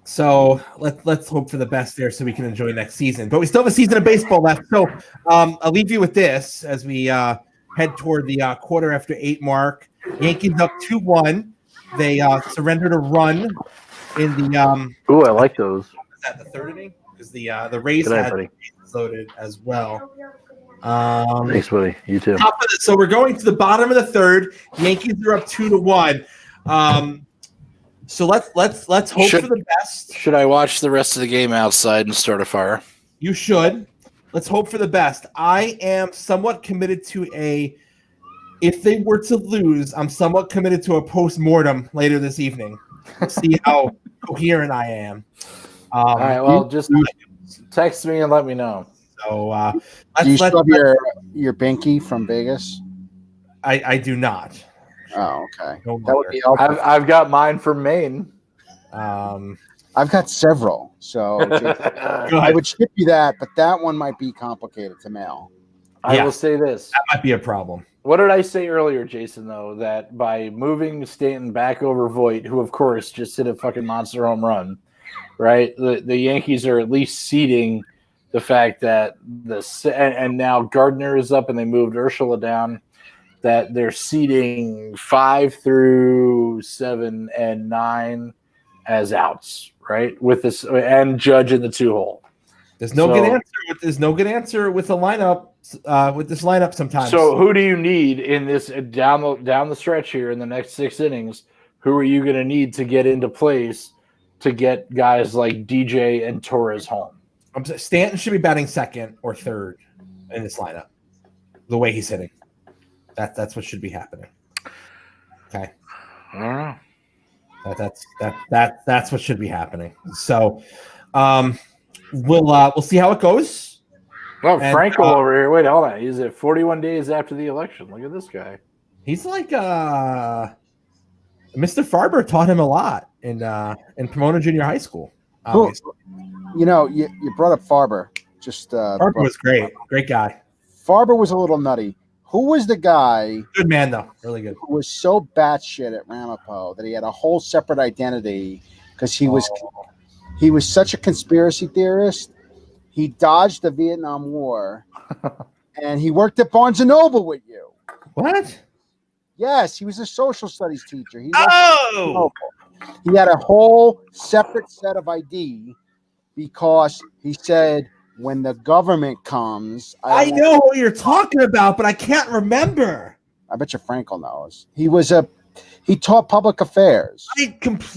S1: so let's hope for the best there, so we can enjoy next season. But we still have a season of baseball left. So I'll leave you with this as we head toward the quarter after 8 mark. Yankees up 2-1. They surrendered a run in the.
S6: Ooh, I like those.
S1: Is that the third inning? Because the Rays had loaded as well.
S6: Thanks, buddy. You too.
S1: So we're going to the bottom of the third. Yankees are up 2-1. So let's hope for the best.
S6: Should I watch the rest of the game outside and start a fire?
S1: You should. Let's hope for the best. I am somewhat committed to if they were to lose, I'm somewhat committed to a post-mortem later this evening. See how coherent I am.
S6: All right, well, just text me and let me know.
S1: So,
S2: do you still have your binky from Vegas?
S1: I do not.
S2: Oh, okay.
S1: No
S2: that would be helpful.
S6: I've got mine from Maine.
S2: I've got several, so I would ship you that, but that one might be complicated to mail.
S6: I will say this.
S1: That might be a problem.
S6: What did I say earlier, Jason, though, that by moving Stanton back over Voit, who, of course, just hit a fucking monster home run, right? The Yankees are at least seeding the fact that and now Gardner is up and they moved Urshela down, that they're seeding 5 through 7 and 9 as outs, right? With this and Judge in the 2-hole.
S1: There's no good answer. There's no good answer with the lineup. With this lineup, sometimes.
S6: So who do you need in this down the stretch here in the next 6 innings? Who are you going to need to get into place to get guys like DJ and Torres home?
S1: Stanton should be batting second or third in this lineup. The way he's hitting, that's what should be happening. Okay.
S6: I don't know.
S1: That's what should be happening. So, we'll see how it goes.
S6: Oh, Franco over here. Wait, hold on. He's at 41 days after the election. Look at this guy.
S1: He's like Mr. Farber taught him a lot in Pomona Junior High School. Obviously.
S2: You brought up Farber.
S1: Farber was great guy.
S2: Farber was a little nutty. Who was the guy?
S1: Good man, though. Really good.
S2: Who was so batshit at Ramapo that he had a whole separate identity because he was such a conspiracy theorist. He dodged the Vietnam War, and he worked at Barnes & Noble with you.
S1: What?
S2: Yes, he was a social studies teacher. He had a whole separate set of ID because he said, when the government comes...
S1: I know what you're talking about, but I can't remember.
S2: I bet you Frankel knows. He taught public affairs.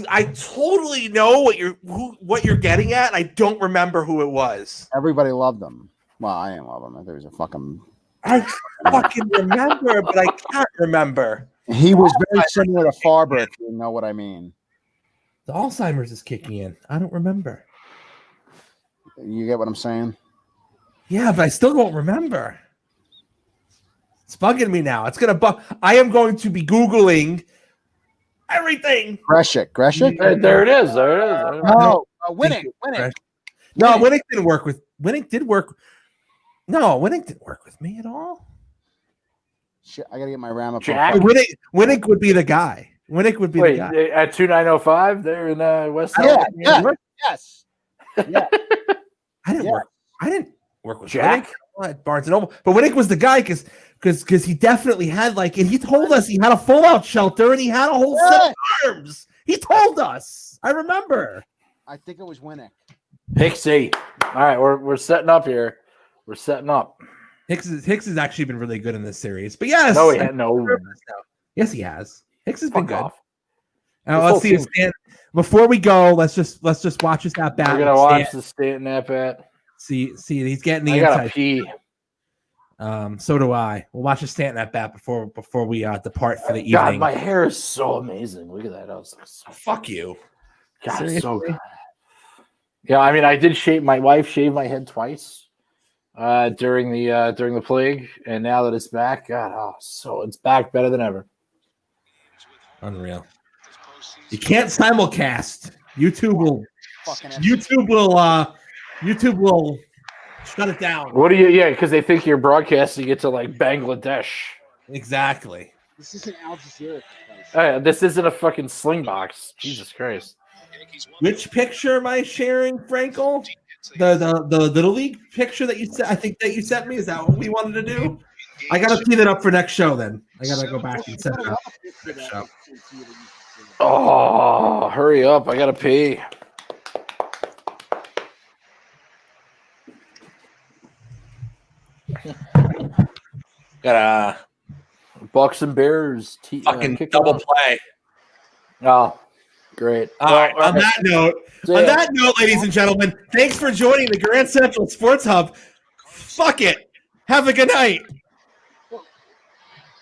S1: I totally know what you're getting at. I don't remember who it was.
S2: Everybody loved him. Well, I didn't love him. I thought he was a fucking...
S1: I fucking remember, but I can't remember.
S2: He was very similar to Farber, if you know what I mean.
S1: The Alzheimer's is kicking in. I don't remember.
S2: You get what I'm saying?
S1: Yeah, but I still don't remember. It's bugging me now. It's gonna bug. I am going to be Googling everything.
S2: Greshik.
S6: There it is.
S2: No, Winnick.
S1: No, Winnick didn't work with. Winnick did work. No, Winnick didn't work with me at all.
S2: Shit, I gotta get my Ramapo.
S6: Jack?
S1: Winnick would be the guy. Winnick would be the guy.
S6: At 2905 there in West.
S2: Yes. Yeah.
S1: I didn't work with
S6: Jack
S1: Winnick at Barnes & Noble, but Winnick was the guy because because he definitely had and he told us he had a full-out shelter and he had a whole set of arms. He told us. I remember.
S2: I think it was Winnick.
S6: Hicksy. All right, we're setting up here. We're setting up.
S1: Hicks has actually been really good in this series. But yes.
S6: No, he had no.
S1: Yes, he has. Hicks has been good.
S6: Off.
S1: Now let's see. Before we go, let's just watch this at bat.
S6: We're gonna watch the Stanton at bat.
S1: See, he's getting the
S6: I gotta
S1: inside.
S6: pee.
S1: So do I. We'll watch the Stanton at bat before we depart for the evening.
S6: God, my hair is so amazing. Look at that. I was like,
S1: fuck you.
S6: God,
S1: Seriously?
S6: it's so good. Yeah, I mean, I did shave. My wife shaved my head twice during the plague, and now that it's back, God, so it's back better than ever.
S1: Unreal. You can't simulcast. YouTube will shut it down.
S6: What do you? Yeah, because they think you're broadcasting it to Bangladesh.
S1: Exactly.
S2: This isn't Al Jazeera.
S6: This isn't a fucking sling box. Jesus Christ.
S1: Which picture am I sharing, Frankel? The Little League picture that you sent? I think that you sent me. Is that what we wanted to do? I gotta tee that up for next show. Then I gotta go back and set it up. Next show.
S6: Oh, hurry up! I gotta pee.
S1: Gotta
S6: Bucks and Bears.
S1: fucking double play.
S6: Oh, great.
S1: All right. On that note, ladies and gentlemen, thanks for joining the Grand Central Sports Hub. Fuck it. Have a good night.